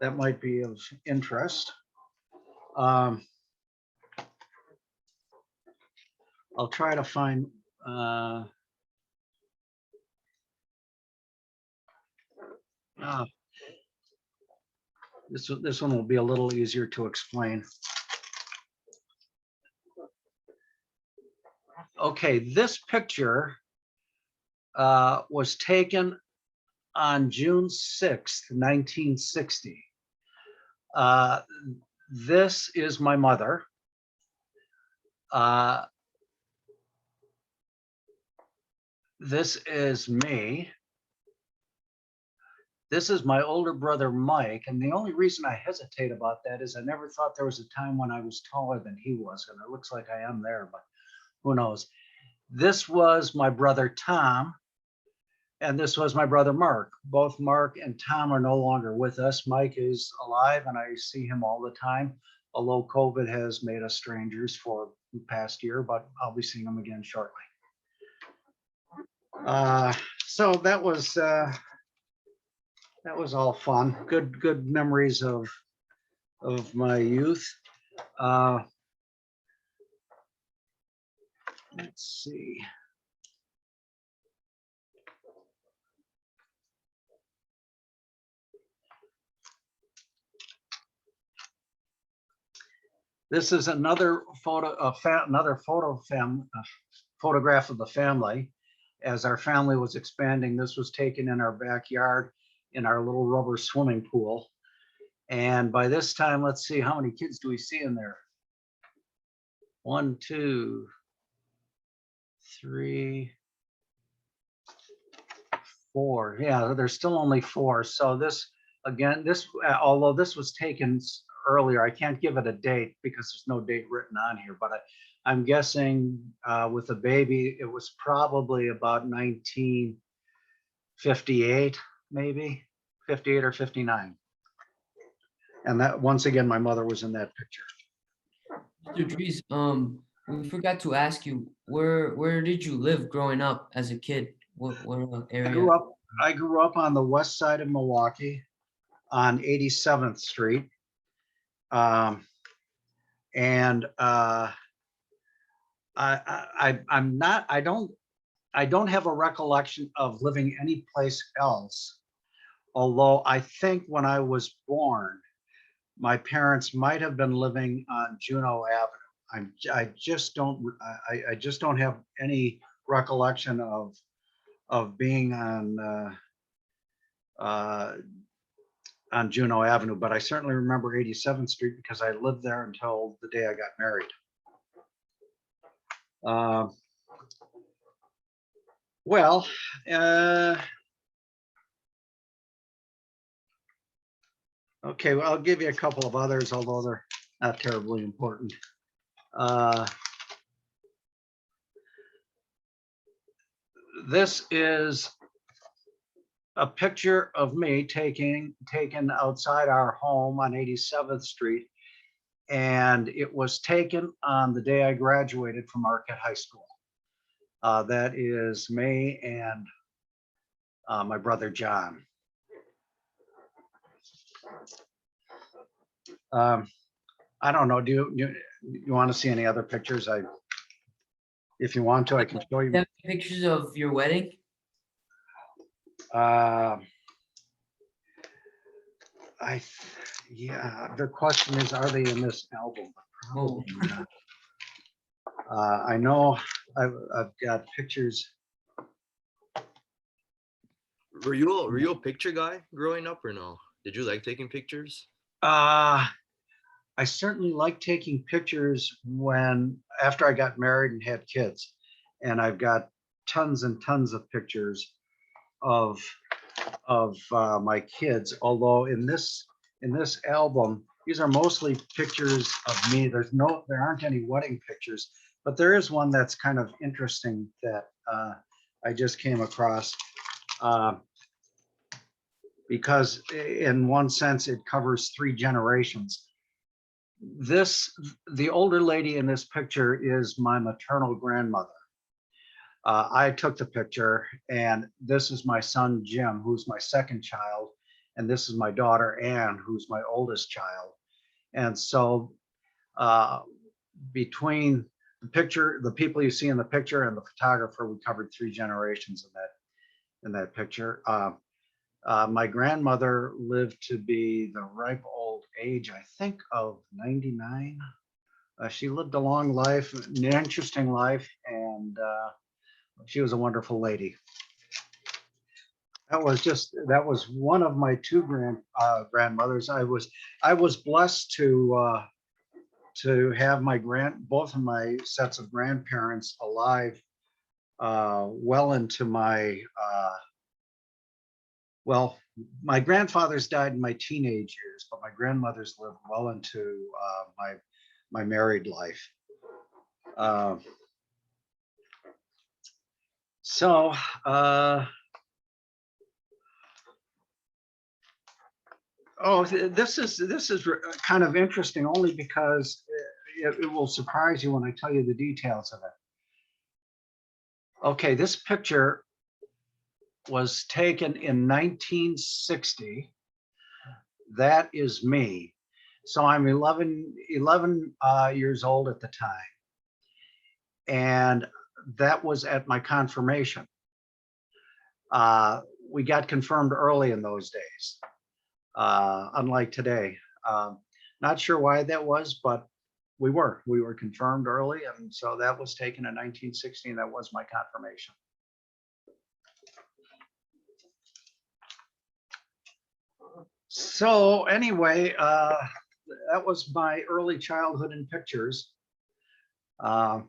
that might be of interest. Um, I'll try to find, this one will be a little easier to explain. Okay, this picture was taken on June 6th, 1960. This is my mother. This is me. This is my older brother, Mike. And the only reason I hesitate about that is I never thought there was a time when I was taller than he was. And it looks like I am there, but who knows? This was my brother, Tom. And this was my brother, Mark. Both Mark and Tom are no longer with us. Mike is alive and I see him all the time, although COVID has made us strangers for the past year, but I'll be seeing him again shortly. So that was all fun. Good memories of my youth. Let's see. This is another photograph of the family. As our family was expanding, this was taken in our backyard in our little rubber swimming pool. And by this time, let's see, how many kids do we see in there? 1, 2, 3, 4. Yeah, there's still only 4. So this, again, although this was taken earlier, I can't give it a date because there's no date written on here, but I'm guessing with the baby, it was probably about 1958, maybe 58 or 59. And that, once again, my mother was in that picture. Mr. Dries, we forgot to ask you, where did you live growing up as a kid? What area? I grew up on the west side of Milwaukee on 87th Street. And I don't have a recollection of living anyplace else. Although I think when I was born, my parents might have been living on Juneau Avenue. I just don't have any recollection of being on Juneau Avenue, but I certainly remember 87th Street because I lived there until the day I got married. Okay, well, I'll give you a couple of others, although they're not terribly important. This is a picture of me taken outside our home on 87th Street. And it was taken on the day I graduated from Marquette High School. That is me and my brother, John. I don't know, do you want to see any other pictures? If you want to, I can show you. You have pictures of your wedding? Yeah, the question is, are they in this album? Oh. Probably not. I know I've got pictures. Were you a picture guy growing up or no? Did you like taking pictures? I certainly like taking pictures after I got married and had kids, and I've got tons and tons of pictures of my kids. Although in this album, these are mostly pictures of me. There aren't any wedding pictures, but there is one that's kind of interesting that I just came across because in one sense it covers 3 generations. The older lady in this picture is my maternal grandmother. I took the picture, and this is my son, Jim, who's my second child. And this is my daughter, Anne, who's my oldest child. And so uh, between the people you see in the picture and the photographer, we covered 3 generations in that picture. My grandmother lived to be the ripe old age, I think, of 99. She lived a long life, an interesting life, and she was a wonderful lady. That was one of my two grandmothers. I was blessed to have both of my sets of grandparents alive well into well, my grandfathers died in my teenage years, but my grandmothers lived well into my married life. So this is kind of interesting only because it will surprise you when I tell you the details of it. Okay, this picture was taken in 1960. That is me. So I'm 11 years old at the time. And that was at my confirmation. We got confirmed early in those days, unlike today. Not sure why that was, but we were confirmed early. And so that was taken in 1960, and that was my confirmation. So anyway, that was my early childhood in pictures. And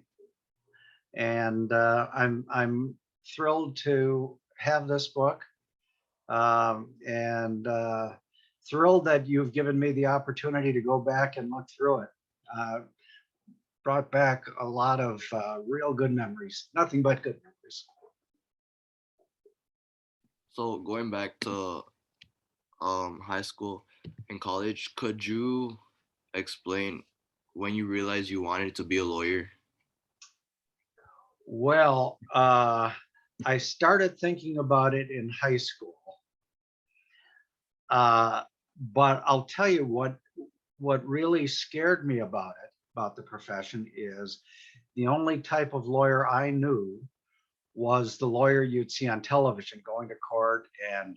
I'm thrilled to have this book, and thrilled that you've given me the opportunity to go back and look through it. Brought back a lot of real good memories, nothing but good memories. So going back to high school and college, could you explain when you realized you wanted to be a lawyer? Well, I started thinking about it in high school. But I'll tell you what really scared me about the profession, is the only type of lawyer I knew was the lawyer you'd see on television going to court and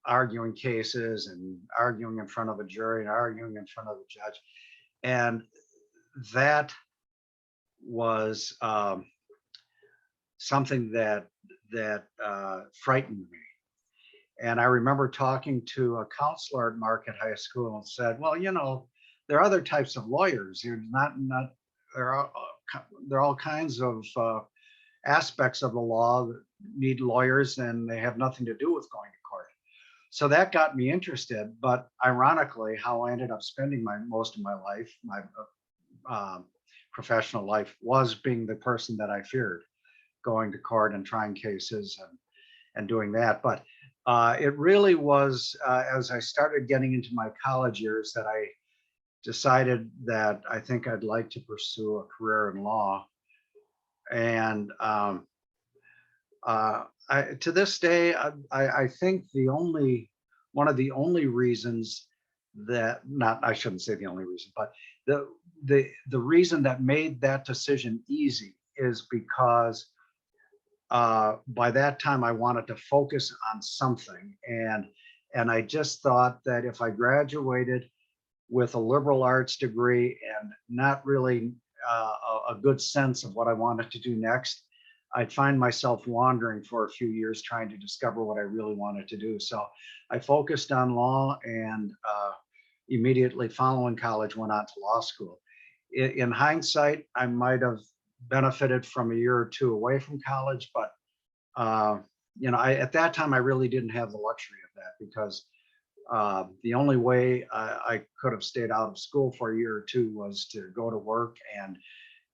arguing cases and arguing in front of a jury and arguing in front of a judge. And that was something that frightened me. And I remember talking to a counselor at Marquette High School and said, well, you know, there are other types of lawyers. You're not there are all kinds of aspects of the law that need lawyers, and they have nothing to do with going to court. So that got me interested. But ironically, how I ended up spending most of my life, my professional life, was being the person that I feared, going to court and trying cases and doing that. But it really was as I started getting into my college years that I decided that I think I'd like to pursue a career in law. And to this day, I think one of the only reasons that, I shouldn't say the only reason, but the reason that made that decision easy is because by that time I wanted to focus on something, and I just thought that if I graduated with a liberal arts degree and not really a good sense of what I wanted to do next, I'd find myself wandering for a few years trying to discover what I really wanted to do. So I focused on law, and immediately following college went on to law school. In hindsight, I might have benefited from a year or two away from college, but you know, at that time I really didn't have the luxury of that, because the only way I could have stayed out of school for a year or two was to go to work and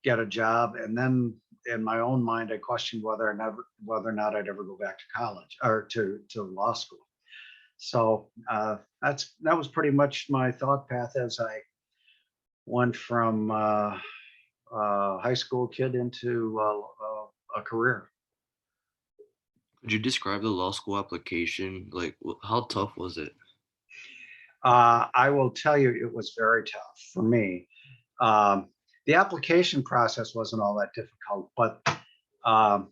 get a job. And then in my own mind, I questioned whether or not I'd ever go back to college or to law school. So that was pretty much my thought path as I went from high school kid into a career. Could you describe the law school application? Like, how tough was it? I will tell you, it was very tough for me. Um, the application process wasn't all that difficult, but um,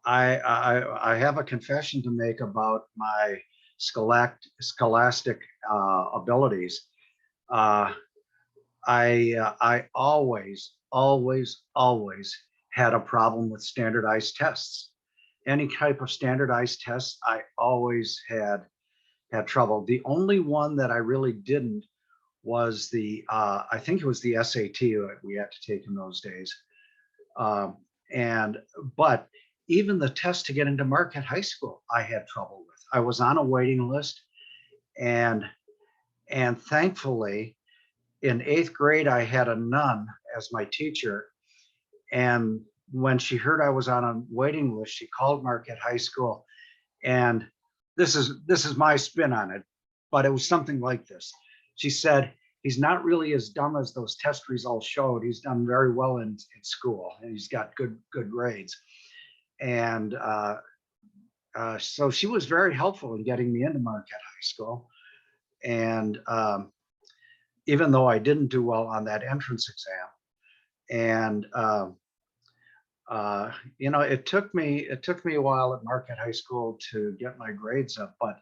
I have a confession to make about my scholastic abilities. Uh, I always had a problem with standardized tests. Any type of standardized tests, I always had trouble. The only one that I really didn't was I think it was the SAT that we had to take in those days. Um, and but even the test to get into Marquette High School, I had trouble with. I was on a waiting list, and thankfully, in 8th grade, I had a nun as my teacher, and when she heard I was on a waiting list, she called Marquette High School, and this is my spin on it, but it was something like this. She said, he's not really as dumb as those test results showed. He's done very well in school, and he's got good grades. And so she was very helpful in getting me into Marquette High School. And even though I didn't do well on that entrance exam, and it took me a while at Marquette High School to get my grades up, but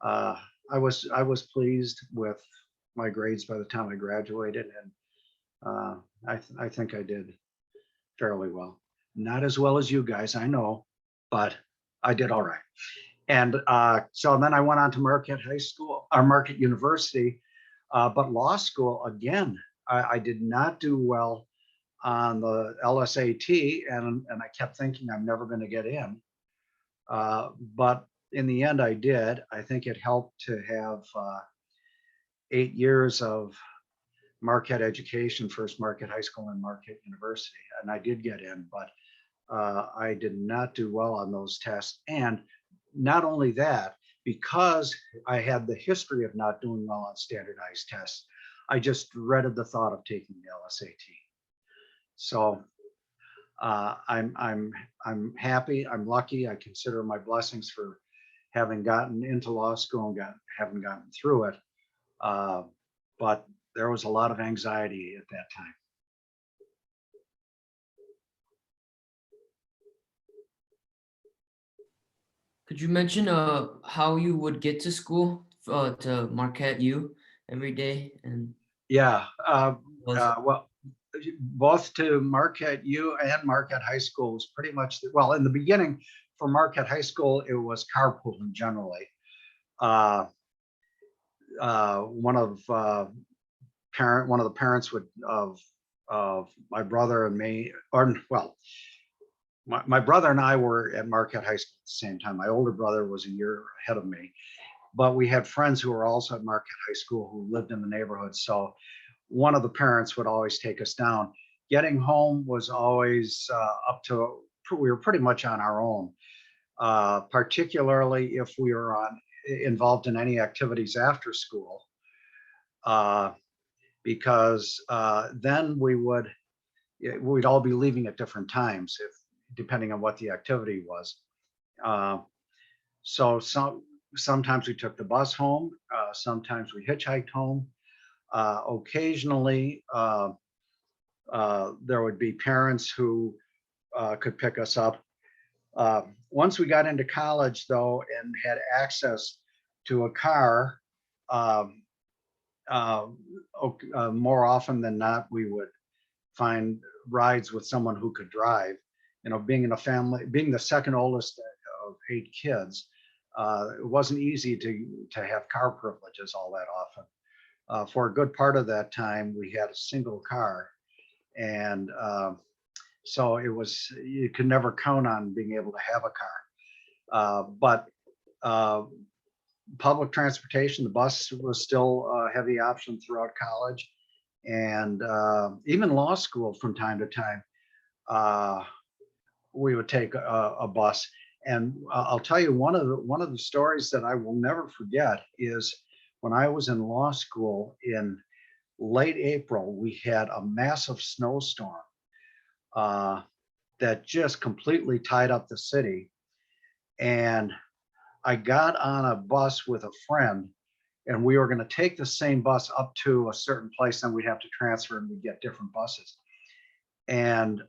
I was pleased with my grades by the time I graduated, and I think I did fairly well. Not as well as you guys, I know, but I did all right. And so then I went on to Marquette High School, or Marquette University, but law school again. I did not do well on the LSAT, and I kept thinking I'm never going to get in. But in the end, I did. I think it helped to have 8 years of Marquette education, first Marquette High School and Marquette University, and I did get in, but I did not do well on those tests. And not only that, because I had the history of not doing well on standardized tests, I just dreaded the thought of taking the LSAT. So I'm happy. I'm lucky. I consider my blessings for having gotten into law school and haven't gotten through it. But there was a lot of anxiety at that time. Could you mention how you would get to school to Marquette U every day and Yeah. was Well, both to Marquette U and Marquette High School was pretty much, well, in the beginning for Marquette High School, it was carpooling generally. One of the parents of my brother and me, or well, my brother and I were at Marquette High School at the same time. My older brother was a year ahead of me, but we had friends who were also at Marquette High School who lived in the neighborhood. So one of the parents would always take us down. Getting home was always we were pretty much on our own, particularly if we were involved in any activities after school, because then we'd all be leaving at different times, depending on what the activity was. So sometimes we took the bus home, sometimes we hitchhiked home. Occasionally, there would be parents who could pick us up. Once we got into college, though, and had access to a car, more often than not, we would find rides with someone who could drive. Being in a family, being the second oldest of 8 kids, it wasn't easy to have car privileges all that often. For a good part of that time, we had a single car, and so you could never count on being able to have a car. But public transportation, the bus was still a heavy option throughout college, and even law school from time to time. We would take a bus. And I'll tell you, one of the stories that I will never forget is when I was in law school in late April, we had a massive snowstorm that just completely tied up the city. And I got on a bus with a friend, and we were going to take the same bus up to a certain place, then we'd have to transfer and we'd get different buses. And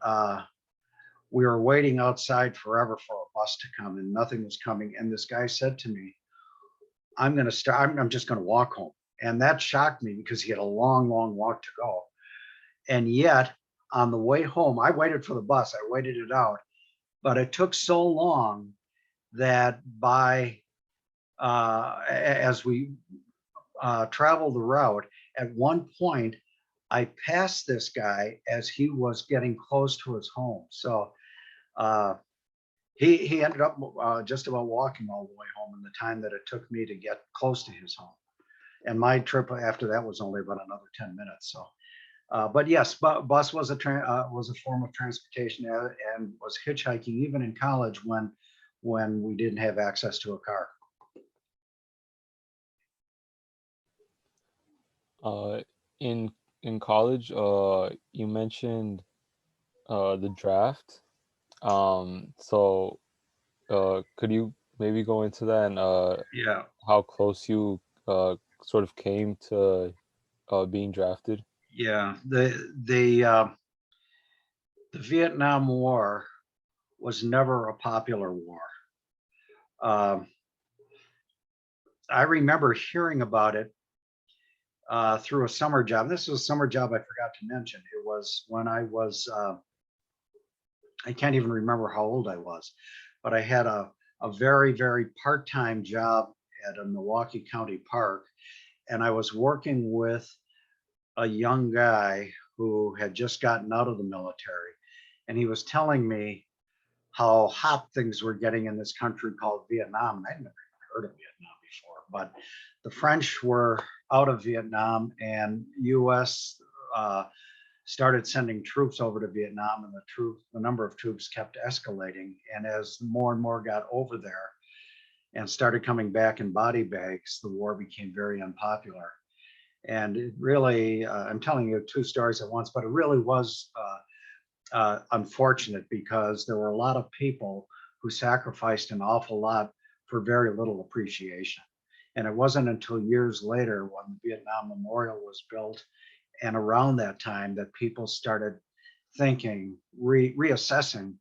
we were waiting outside forever for a bus to come, and nothing was coming. And this guy said to me, I'm just going to walk home. And that shocked me because he had a long, long walk to go. And yet on the way home, I waited for the bus, I waited it out, but it took so long that as we traveled the route, at one point, I passed this guy as he was getting close to his home. So he ended up just about walking all the way home in the time that it took me to get close to his home. And my trip after that was only about another 10 minutes. So, but yes, bus was a form of transportation, and was hitchhiking even in college when we didn't have access to a car. In college, you mentioned the draft. So could you maybe go into that and Yeah. how close you sort of came to being drafted? Yeah. The Vietnam War was never a popular war. I remember hearing about it through a summer job. This was a summer job I forgot to mention. It was when I was, I can't even remember how old I was, but I had a very, very part-time job at a Milwaukee County park. And I was working with a young guy who had just gotten out of the military. And he was telling me how hot things were getting in this country called Vietnam. And I'd never even heard of Vietnam before, but the French were out of Vietnam, and US started sending troops over to Vietnam, and the number of troops kept escalating. And as more and more got over there and started coming back in body bags, the war became very unpopular. And it really, I'm telling you two stories at once, but it really was unfortunate, because there were a lot of people who sacrificed an awful lot for very little appreciation. And it wasn't until years later, when the Vietnam Memorial was built, and around that time, that people started thinking, reassessing,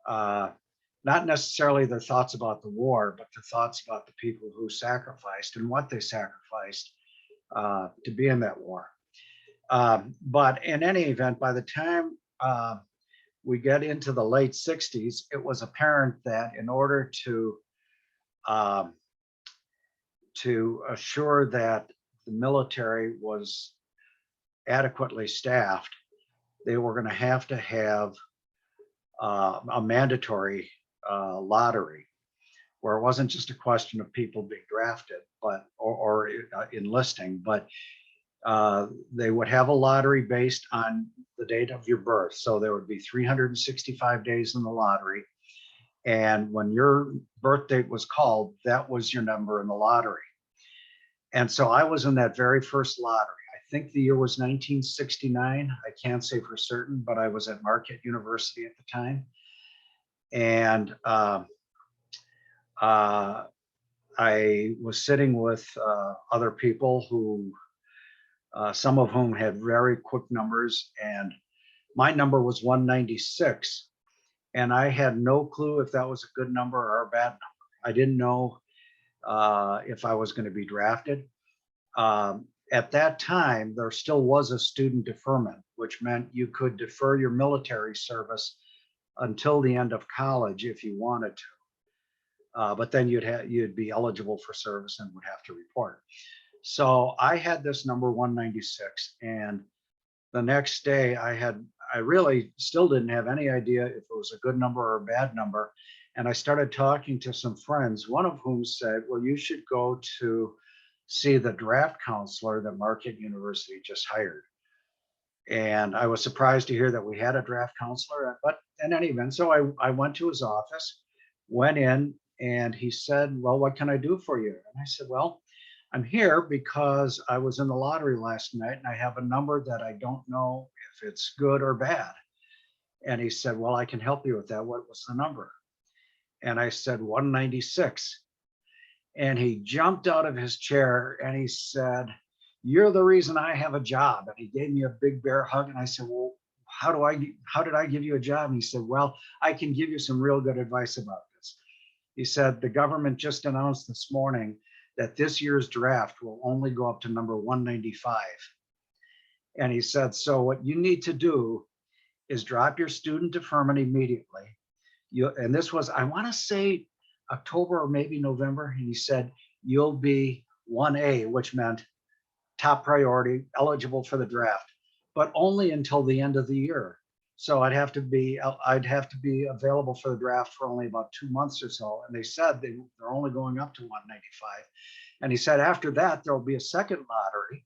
not necessarily their thoughts about the war, but the thoughts about the people who sacrificed and what they sacrificed to be in that war. But in any event, by the time we get into the late 60s, it was apparent that in order to assure that the military was adequately staffed, they were going to have a mandatory lottery, where it wasn't just a question of people being drafted, but or enlisting, but they would have a lottery based on the date of your birth. So there would be 365 days in the lottery. And when your birth date was called, that was your number in the lottery. And so I was in that very first lottery. I think the year was 1969. I can't say for certain, but I was at Marquette University at the time. And I was sitting with other people who, some of whom had very quick numbers, and my number was 196. And I had no clue if that was a good number or a bad number. I didn't know if I was going to be drafted. At that time, there still was a student deferment, which meant you could defer your military service until the end of college if you wanted to. But then you'd be eligible for service and would have to report. So I had this number 196, and the next day I really still didn't have any idea if it was a good number or a bad number. And I started talking to some friends, one of whom said, well, you should go to see the draft counselor that Marquette University just hired. And I was surprised to hear that we had a draft counselor, but in any event, so I went to his office, went in, and he said, well, what can I do for you? And I said, well, I'm here because I was in the lottery last night and I have a number that I don't know if it's good or bad. And he said, well, I can help you with that. What was the number? And I said, 196. And he jumped out of his chair and he said, "You're the reason I have a job." And he gave me a big bear hug. And I said, "Well, how did I give you a job?" And he said, "Well, I can give you some real good advice about this." He said, "The government just announced this morning that this year's draft will only go up to number 195. And he said, so what you need to do is drop your student deferment immediately. And this was, I want to say October or maybe November. And he said, you'll be 1A, which meant top priority, eligible for the draft, but only until the end of the year. So I'd have to be available for the draft for only about 2 months or so. And they said they're only going up to 195. And he said, after that, there'll be a second lottery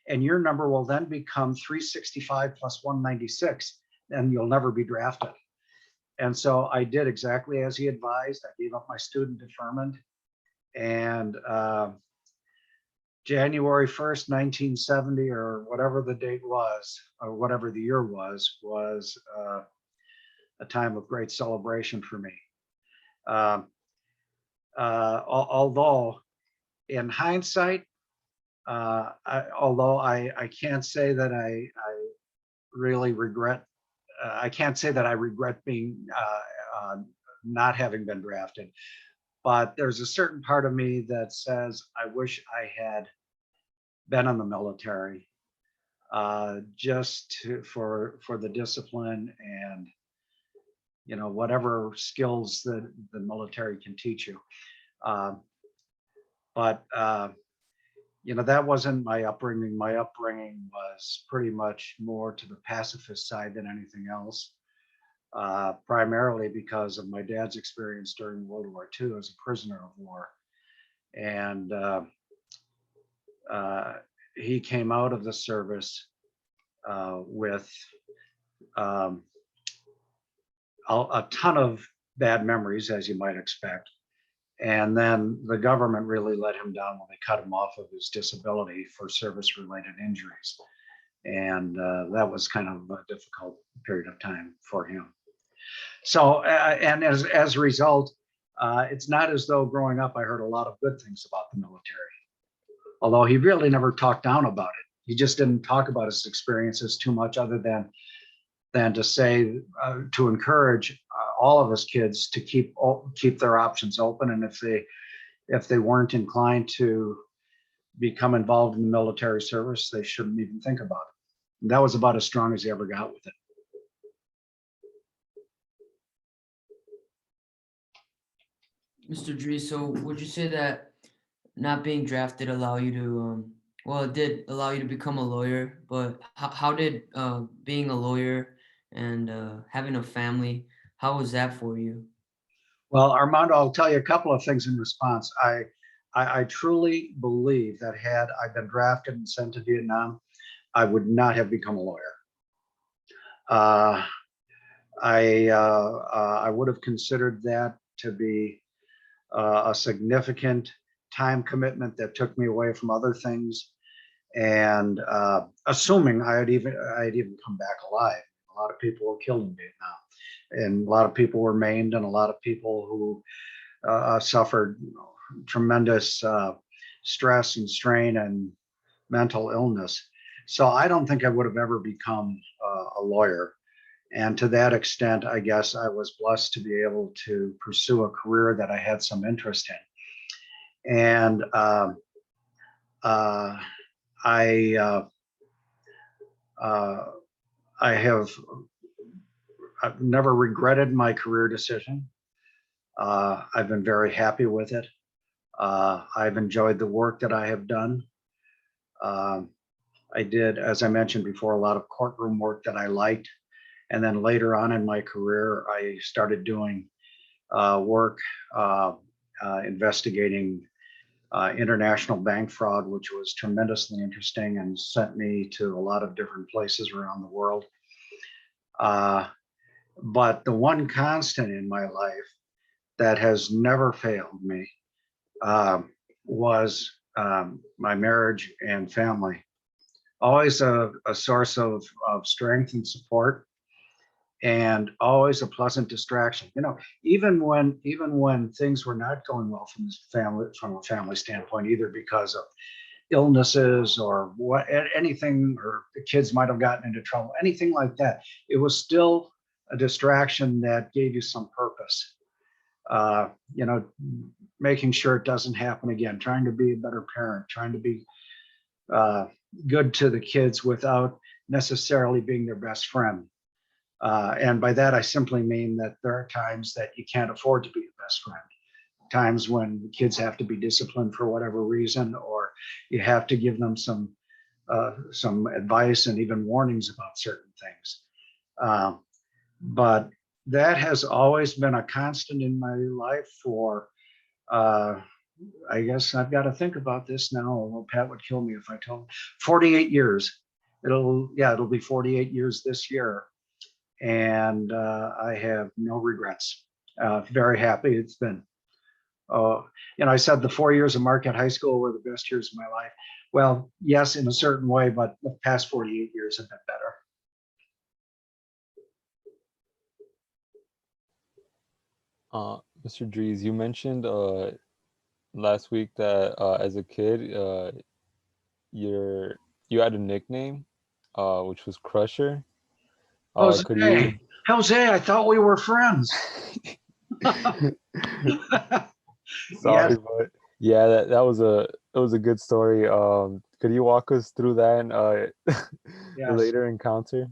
and your number will then become 365 plus 196 and you'll never be drafted. And so I did exactly as he advised. I gave up my student deferment, and January 1st, 1970, or whatever the date was, or whatever the year was a time of great celebration for me. Although in hindsight, although I can't say that I really regret, I can't say that I regret being not having been drafted, but there's a certain part of me that says I wish I had been in the military, just for the discipline and, you know, whatever skills that the military can teach you. But you know, that wasn't my upbringing. My upbringing was pretty much more to the pacifist side than anything else, primarily because of my dad's experience during World War II as a prisoner of war. And he came out of the service with a ton of bad memories, as you might expect. And then the government really let him down when they cut him off of his disability for service-related injuries. And that was kind of a difficult period of time for him. So, and as a result, it's not as though growing up I heard a lot of good things about the military. Although he really never talked down about it. He just didn't talk about his experiences too much, other than to say, to encourage all of his kids to keep their options open. And if they weren't inclined to become involved in the military service, they shouldn't even think about it. And that was about as strong as he ever got with it. Mr. Dries, so would you say that not being drafted allow you to, well, it did allow you to become a lawyer, but how did being a lawyer and having a family, how was that for you? Well, Armando, I'll tell you a couple of things in response. I truly believe that had I been drafted and sent to Vietnam, I would not have become a lawyer. I would have considered that to be a significant time commitment that took me away from other things. And assuming I had even come back alive. A lot of people were killed in Vietnam, and a lot of people were maimed, and a lot of people who suffered tremendous stress and strain and mental illness. So I don't think I would have ever become a lawyer. And to that extent, I guess I was blessed to be able to pursue a career that I had some interest in. And I've never regretted my career decision. I've been very happy with it. I've enjoyed the work that I have done. I did, as I mentioned before, a lot of courtroom work that I liked. And then later on in my career, I started doing work investigating international bank fraud, which was tremendously interesting and sent me to a lot of different places around the world. But the one constant in my life that has never failed me was my marriage and family. Always a source of strength and support. and always a pleasant distraction. You know, even when things were not going well from a family standpoint, either because of illnesses or anything, or the kids might have gotten into trouble, anything like that, it was still a distraction that gave you some purpose. You know, making sure it doesn't happen again, trying to be a better parent, trying to be good to the kids without necessarily being their best friend. And by that, I simply mean that there are times that you can't afford to be a best friend. Times when kids have to be disciplined for whatever reason, or you have to give them some advice and even warnings about certain things. But that has always been a constant in my life for, I guess I've got to think about this now. Well, Pat would kill me if I told him. 48 years. It'll be 48 years this year. And I have no regrets. Very happy. It's been, you know, I said the 4 years of Marquette High School were the best years of my life. Well, yes, in a certain way, but the past 48 years have been better. Mr. Dries, you mentioned last week that as a kid, you had a nickname, which was Crusher. Jose, Could you? Jose, I thought we were friends. Sorry, Yes. but yeah, that was a good story. Could you walk us through that and Yes. the later encounter?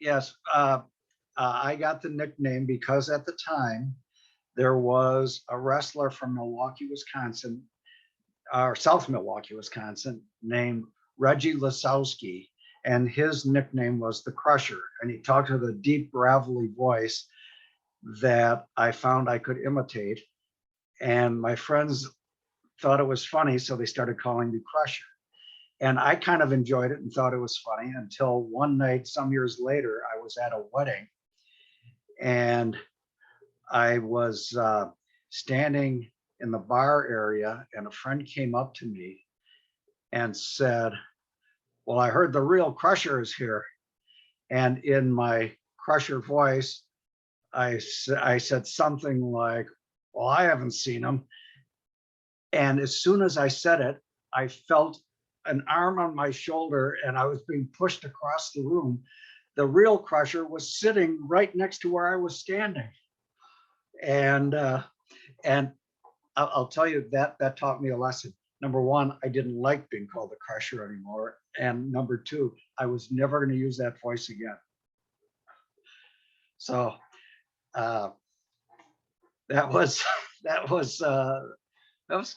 Yes. I got the nickname because at the time there was a wrestler from Milwaukee, Wisconsin, or South Milwaukee, Wisconsin, named Reggie Lasowski, and his nickname was the Crusher. And he talked with a deep, gravelly voice that I found I could imitate. And my friends thought it was funny, so they started calling me Crusher. And I kind of enjoyed it and thought it was funny until one night, some years later, I was at a wedding, and I was standing in the bar area, and a friend came up to me and said, "Well, I heard the real Crusher is here." And in my Crusher voice, I said something like, "Well, I haven't seen him." And as soon as I said it, I felt an arm on my shoulder and I was being pushed across the room. The real Crusher was sitting right next to where I was standing. And I'll tell you that taught me a lesson. Number one, I didn't like being called the Crusher anymore. And number two, I was never going to use that voice again. So that was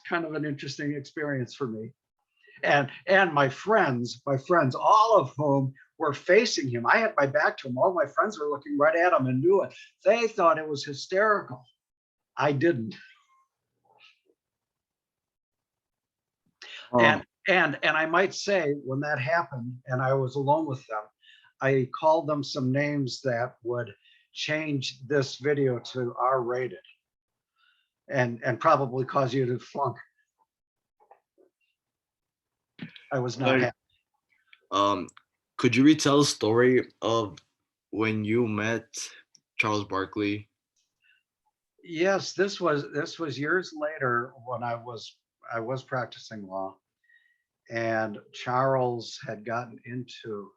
kind of an interesting experience for me. And my friends, all of whom were facing him. I had my back to him. All my friends were looking right at him and knew it. They thought it was hysterical. I didn't. And I might say, when that happened and I was alone with them, I called them some names that would change this video to R-rated and probably cause you to flunk. I was not happy. Could you retell the story of when you met Charles Barkley? Yes, this was years later when I was practicing law, and Charles had gotten into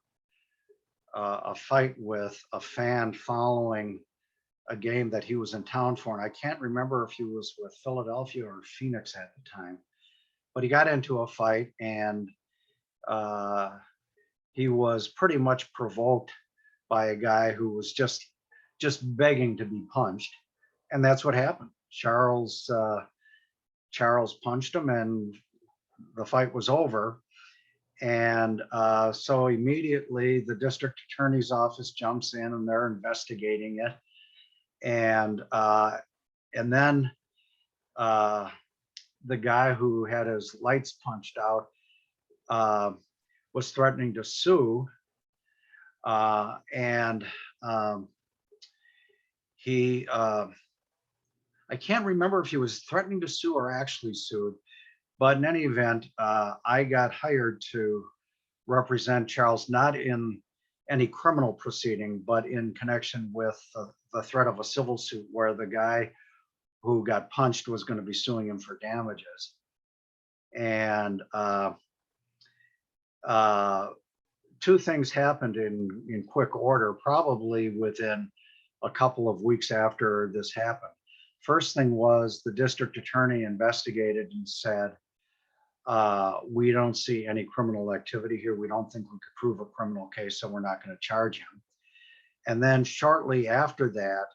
a fight with a fan following a game that he was in town for, and I can't remember if he was with Philadelphia or Phoenix at the time, but he got into a fight, and he was pretty much provoked by a guy who was just begging to be punched, and that's what happened. Charles punched him, and the fight was over. And so immediately the district attorney's office jumps in and they're investigating it. And then the guy who had his lights punched out was threatening to sue. He, I can't remember if he was threatening to sue or actually sued, but in any event, I got hired to represent Charles, not in any criminal proceeding, but in connection with the threat of a civil suit where the guy who got punched was going to be suing him for damages. And two things happened in quick order, probably within a couple of weeks after this happened. First thing was the district attorney investigated and said, we don't see any criminal activity here. We don't think we could prove a criminal case, so we're not going to charge him. And then shortly after that,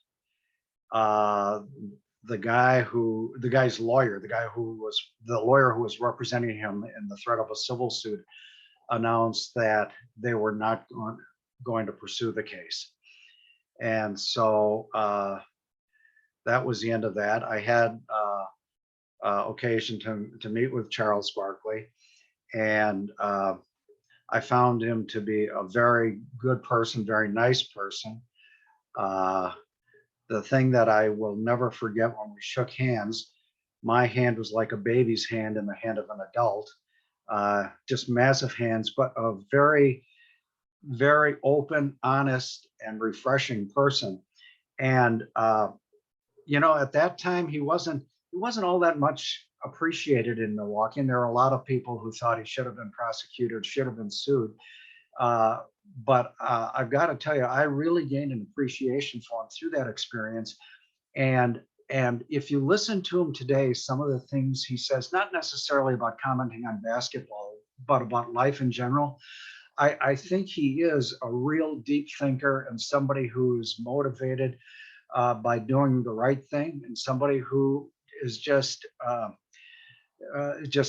the guy's lawyer, the lawyer who was representing him in the threat of a civil suit, announced that they were not going to pursue the case. And so that was the end of that. I had occasion to meet with Charles Barkley, and I found him to be a very good person, very nice person. The thing that I will never forget, when we shook hands, my hand was like a baby's hand in the hand of an adult, just massive hands, but a very, very open, honest, and refreshing person. And you know, at that time, he wasn't all that much appreciated in Milwaukee, and there are a lot of people who thought he should have been prosecuted, should have been sued. But I've got to tell you, I really gained an appreciation for him through that experience. And if you listen to him today, some of the things he says, not necessarily about commenting on basketball, but about life in general, I think he is a real deep thinker and somebody who's motivated by doing the right thing, and somebody who is just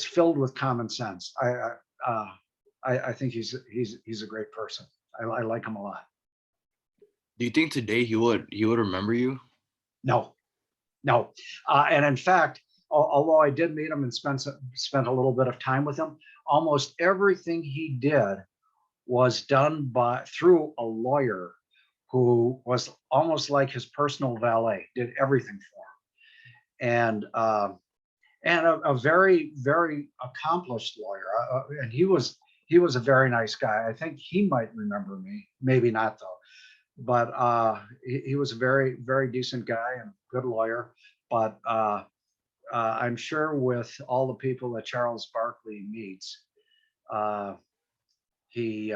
filled with common sense. I think he's a great person. I like him a lot. Do you think today he would remember you? No. And in fact, although I did meet him and spent a little bit of time with him, almost everything he did was done through a lawyer who was almost like his personal valet, did everything for him. And a very, very accomplished lawyer. And he was a very nice guy. I think he might remember me, maybe not though. But he was a very, very decent guy and good lawyer. But I'm sure with all the people that Charles Barkley meets, he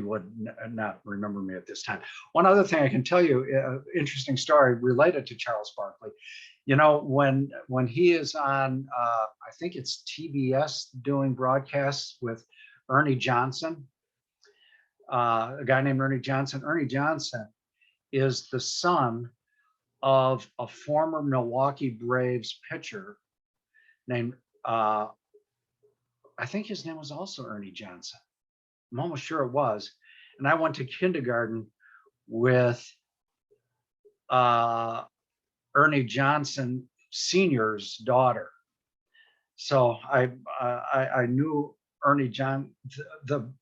would not remember me at this time. One other thing I can tell you, interesting story related to Charles Barkley. You know, when he is on, I think it's TBS doing broadcasts with Ernie Johnson, a guy named Ernie Johnson. Ernie Johnson is the son of a former Milwaukee Braves pitcher named, I think his name was also Ernie Johnson. I'm almost sure it was. And I went to kindergarten with Ernie Johnson Sr.'s daughter. So I knew Ernie the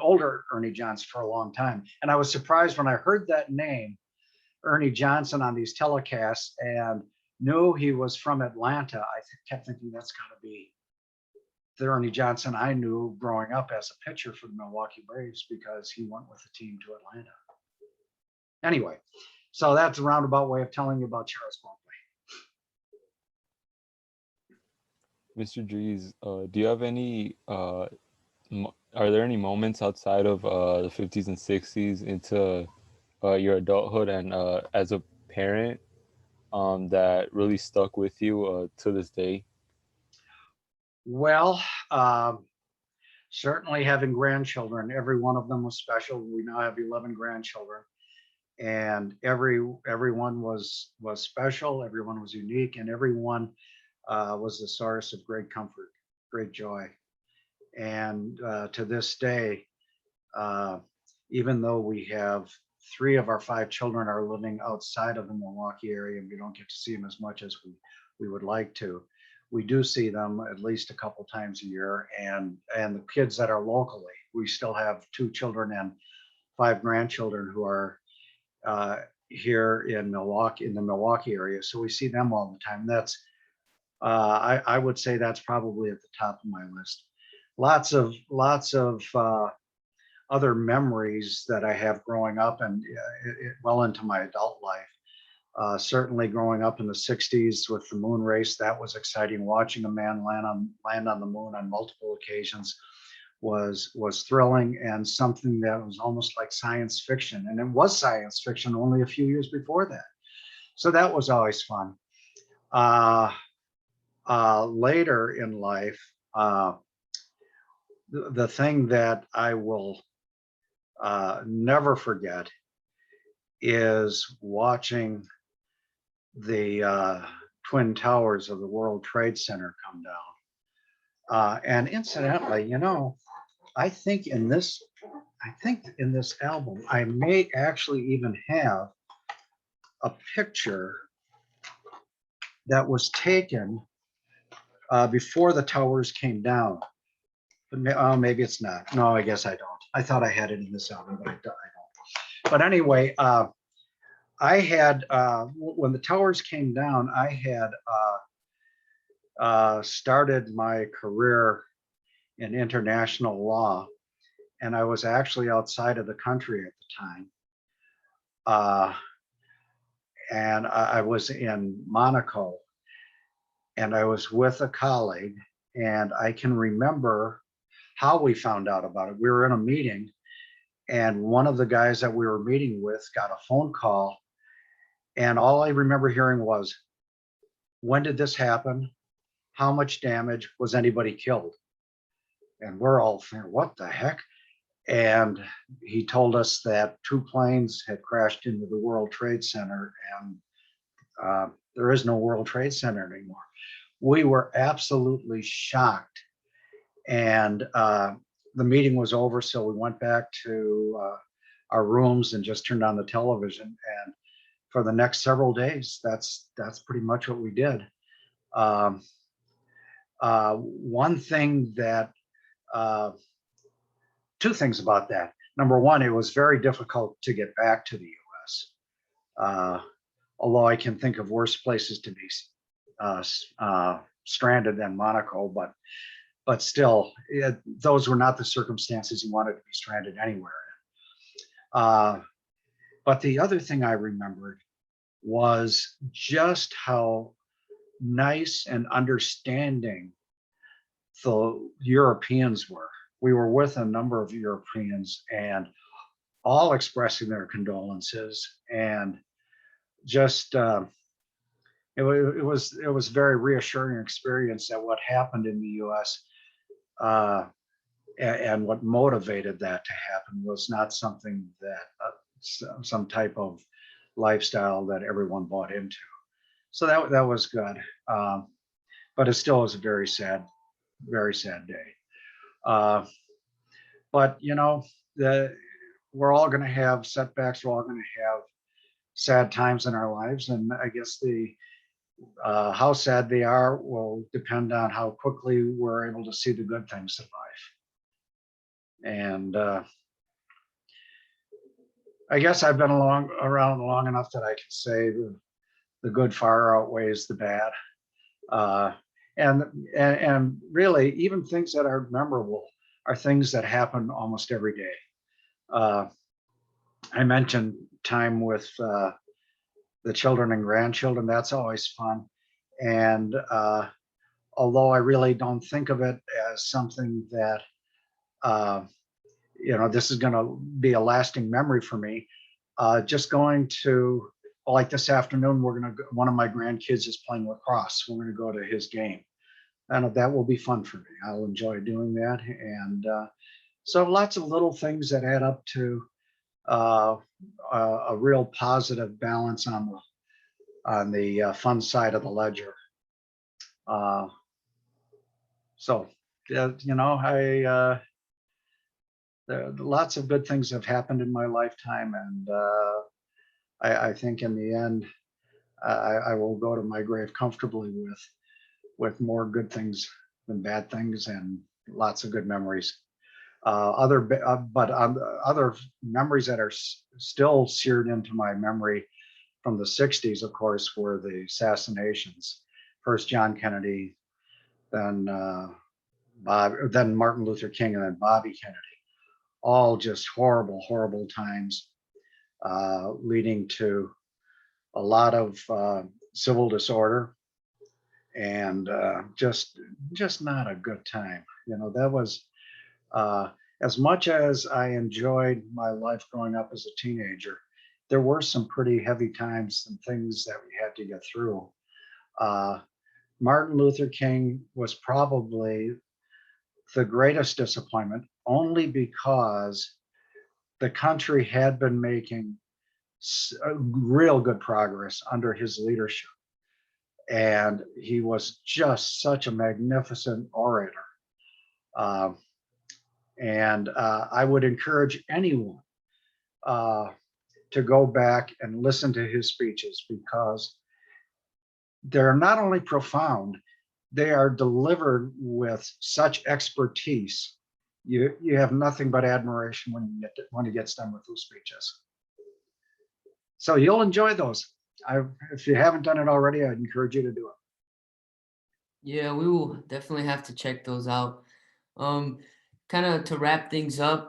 older Ernie Johnson for a long time. And I was surprised when I heard that name, Ernie Johnson, on these telecasts, and knew he was from Atlanta. I kept thinking that's got to be the Ernie Johnson I knew growing up as a pitcher for the Milwaukee Braves, because he went with the team to Atlanta. Anyway, so that's a roundabout way of telling you about Charles Barkley. Mr. Dries, do you have any, are there any moments outside of the 50s and 60s into your adulthood and as a parent that really stuck with you to this day? Well, certainly having grandchildren, every one of them was special. We now have 11 grandchildren, and everyone was special. Everyone was unique, and everyone was a source of great comfort, great joy. And to this day, even though we have 3 of our 5 children are living outside of the Milwaukee area, and we don't get to see them as much as we would like to, we do see them at least a couple times a year. And the kids that are locally, we still have 2 children and 5 grandchildren who are here in Milwaukee, in the Milwaukee area. So we see them all the time. That's I would say that's probably at the top of my list. Lots of other memories that I have growing up and well into my adult life. Certainly growing up in the 60s with the moon race, that was exciting. Watching a man land on the moon on multiple occasions was thrilling and something that was almost like science fiction. And it was science fiction only a few years before that. So that was always fun. Later in life, the thing that I will never forget is watching the Twin Towers of the World Trade Center come down. And incidentally, you know, I think in this album, I may actually even have a picture that was taken before the towers came down. But maybe it's not. No, I guess I don't. I thought I had it in this album, but I don't. But anyway, I had, when the towers came down, I had started my career in international law, and I was actually outside of the country at the time. And I was in Monaco, and I was with a colleague, and I can remember how we found out about it. We were in a meeting, and one of the guys that we were meeting with got a phone call, and all I remember hearing was, when did this happen? How much damage? Was anybody killed? And we're all thinking, what the heck? And he told us that 2 planes had crashed into the World Trade Center, and there is no World Trade Center anymore. We were absolutely shocked. And the meeting was over, so we went back to our rooms and just turned on the television. And for the next several days, that's pretty much what we did. One thing that, 2 things about that. Number one, it was very difficult to get back to the US. Although I can think of worse places to be stranded than Monaco, but still, those were not the circumstances you wanted to be stranded anywhere in. But the other thing I remembered was just how nice and understanding the Europeans were. We were with a number of Europeans, and all expressing their condolences, and just it was a very reassuring experience that what happened in the U.S. And what motivated that to happen was not something that some type of lifestyle that everyone bought into. So that was good, but it still was a very sad day. But you know, we're all going to have setbacks. We're all going to have sad times in our lives, and I guess how sad they are will depend on how quickly we're able to see the good things in life. And I guess I've been around long enough that I can say the good far outweighs the bad. And really, even things that are memorable are things that happen almost every day. I mentioned time with the children and grandchildren. That's always fun. And although I really don't think of it as something that, you know, this is going to be a lasting memory for me, just going to, like this afternoon, one of my grandkids is playing lacrosse. We're going to go to his game. And that will be fun for me. I'll enjoy doing that. And so lots of little things that add up to a real positive balance on the fun side of the ledger. So, you know, lots of good things have happened in my lifetime. And I think in the end, I will go to my grave comfortably with more good things than bad things, and lots of good memories. Other memories that are still seared into my memory from the 60s, of course, were the assassinations. First John Kennedy, then Martin Luther King, and then Bobby Kennedy. all just horrible, horrible times, leading to a lot of civil disorder and just not a good time. You know, that was as much as I enjoyed my life growing up as a teenager, there were some pretty heavy times and things that we had to get through. Uh, Martin Luther King was probably the greatest disappointment, only because the country had been making real good progress under his leadership. And he was just such a magnificent orator. I would encourage anyone to go back and listen to his speeches, because they're not only profound, they are delivered with such expertise. You have nothing but admiration when he gets done with those speeches. So you'll enjoy those. If you haven't done it already, I'd encourage you to do it. Yeah, we will definitely have to check those out. Kind of to wrap things up,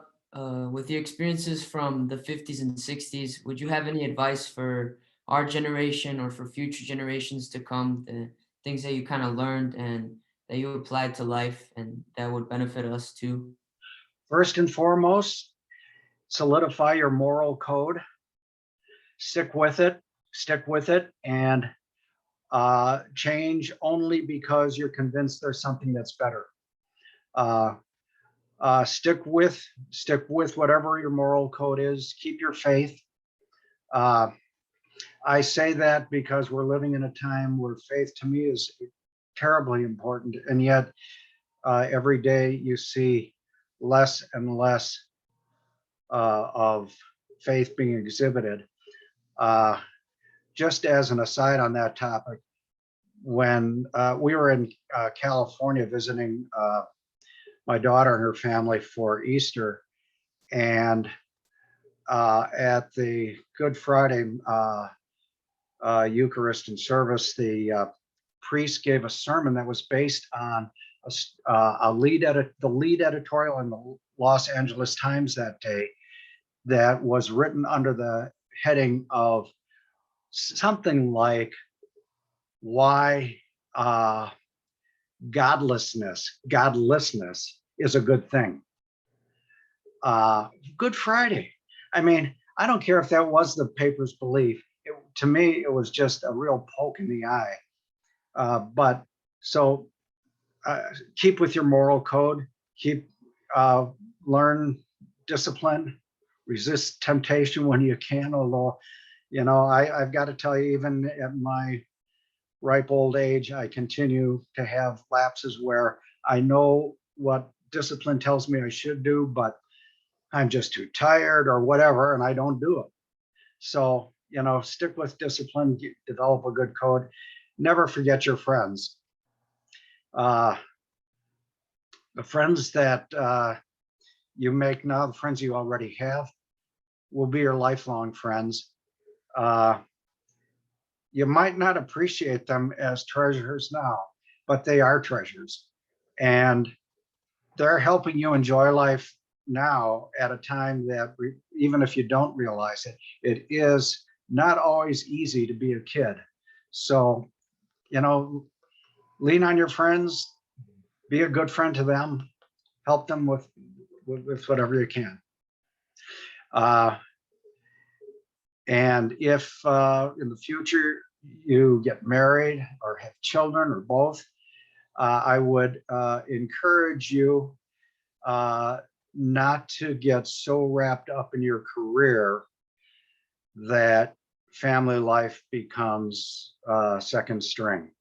with your experiences from the 50s and 60s, would you have any advice for our generation or for future generations to come, the things that you kind of learned and that you applied to life and that would benefit us too? First and foremost, solidify your moral code. Stick with it, and change only because you're convinced there's something that's better. Stick with whatever your moral code is. Keep your faith. I say that because we're living in a time where faith to me is terribly important, and yet every day you see less and less of faith being exhibited. Just as an aside on that topic, when we were in California visiting my daughter and her family for Easter, and at the Good Friday Eucharistic service, the priest gave a sermon that was based on the lead editorial in the Los Angeles Times that day, that was written under the heading of something like why godlessness is a good thing. Good Friday. I mean, I don't care if that was the paper's belief. To me, it was just a real poke in the eye. But so keep with your moral code. Learn discipline. Resist temptation when you can. Although, you know, I've got to tell you, even at my ripe old age, I continue to have lapses where I know what discipline tells me I should do, but I'm just too tired or whatever, and I don't do it. So, you know, stick with discipline, develop a good code. Never forget your friends. The friends that you make now, the friends you already have, will be your lifelong friends. You might not appreciate them as treasures now, but they are treasures. And they're helping you enjoy life now at a time that, even if you don't realize it, it is not always easy to be a kid. So, you know, lean on your friends, be a good friend to them, help them with whatever you can. And if in the future you get married or have children or both, I would encourage you not to get so wrapped up in your career that family life becomes second string.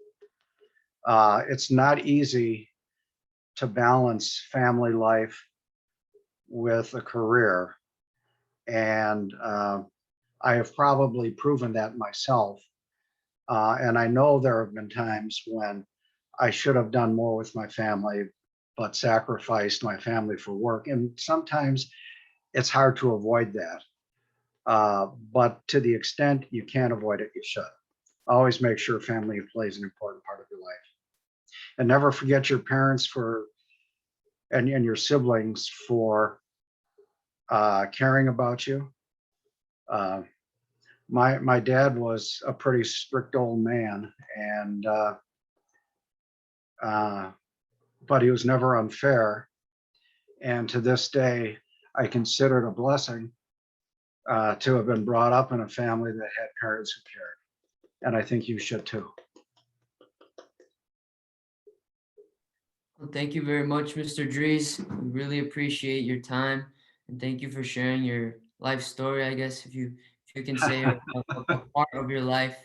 It's not easy to balance family life with a career. And I have probably proven that myself. And I know there have been times when I should have done more with my family, but sacrificed my family for work. And sometimes it's hard to avoid that. But to the extent you can't avoid it, you should. Always make sure family plays an important part of your life. And never forget your parents and your siblings for caring about you. My dad was a pretty strict old man, and but he was never unfair. And to this day, I consider it a blessing to have been brought up in a family that had parents who cared. And I think you should too. Well, thank you very much, Mr. Dries. We really appreciate your time, and thank you for sharing your life story. I guess if you can say a part of your life,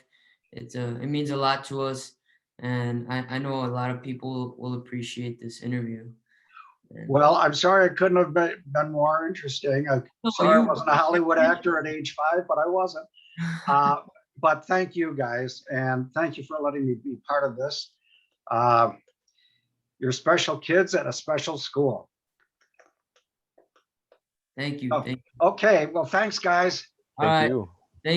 it means a lot to us, and I know a lot of people will appreciate this interview. And Well, I'm sorry it couldn't have been more interesting. I'm no, sorry I wasn't a Hollywood actor at age 5, but I wasn't. But thank you guys, and thank you for letting me be part of this. You're special kids at a special school. thank you. Oh, Thank you. okay, well, thanks, guys. All Thank right. you.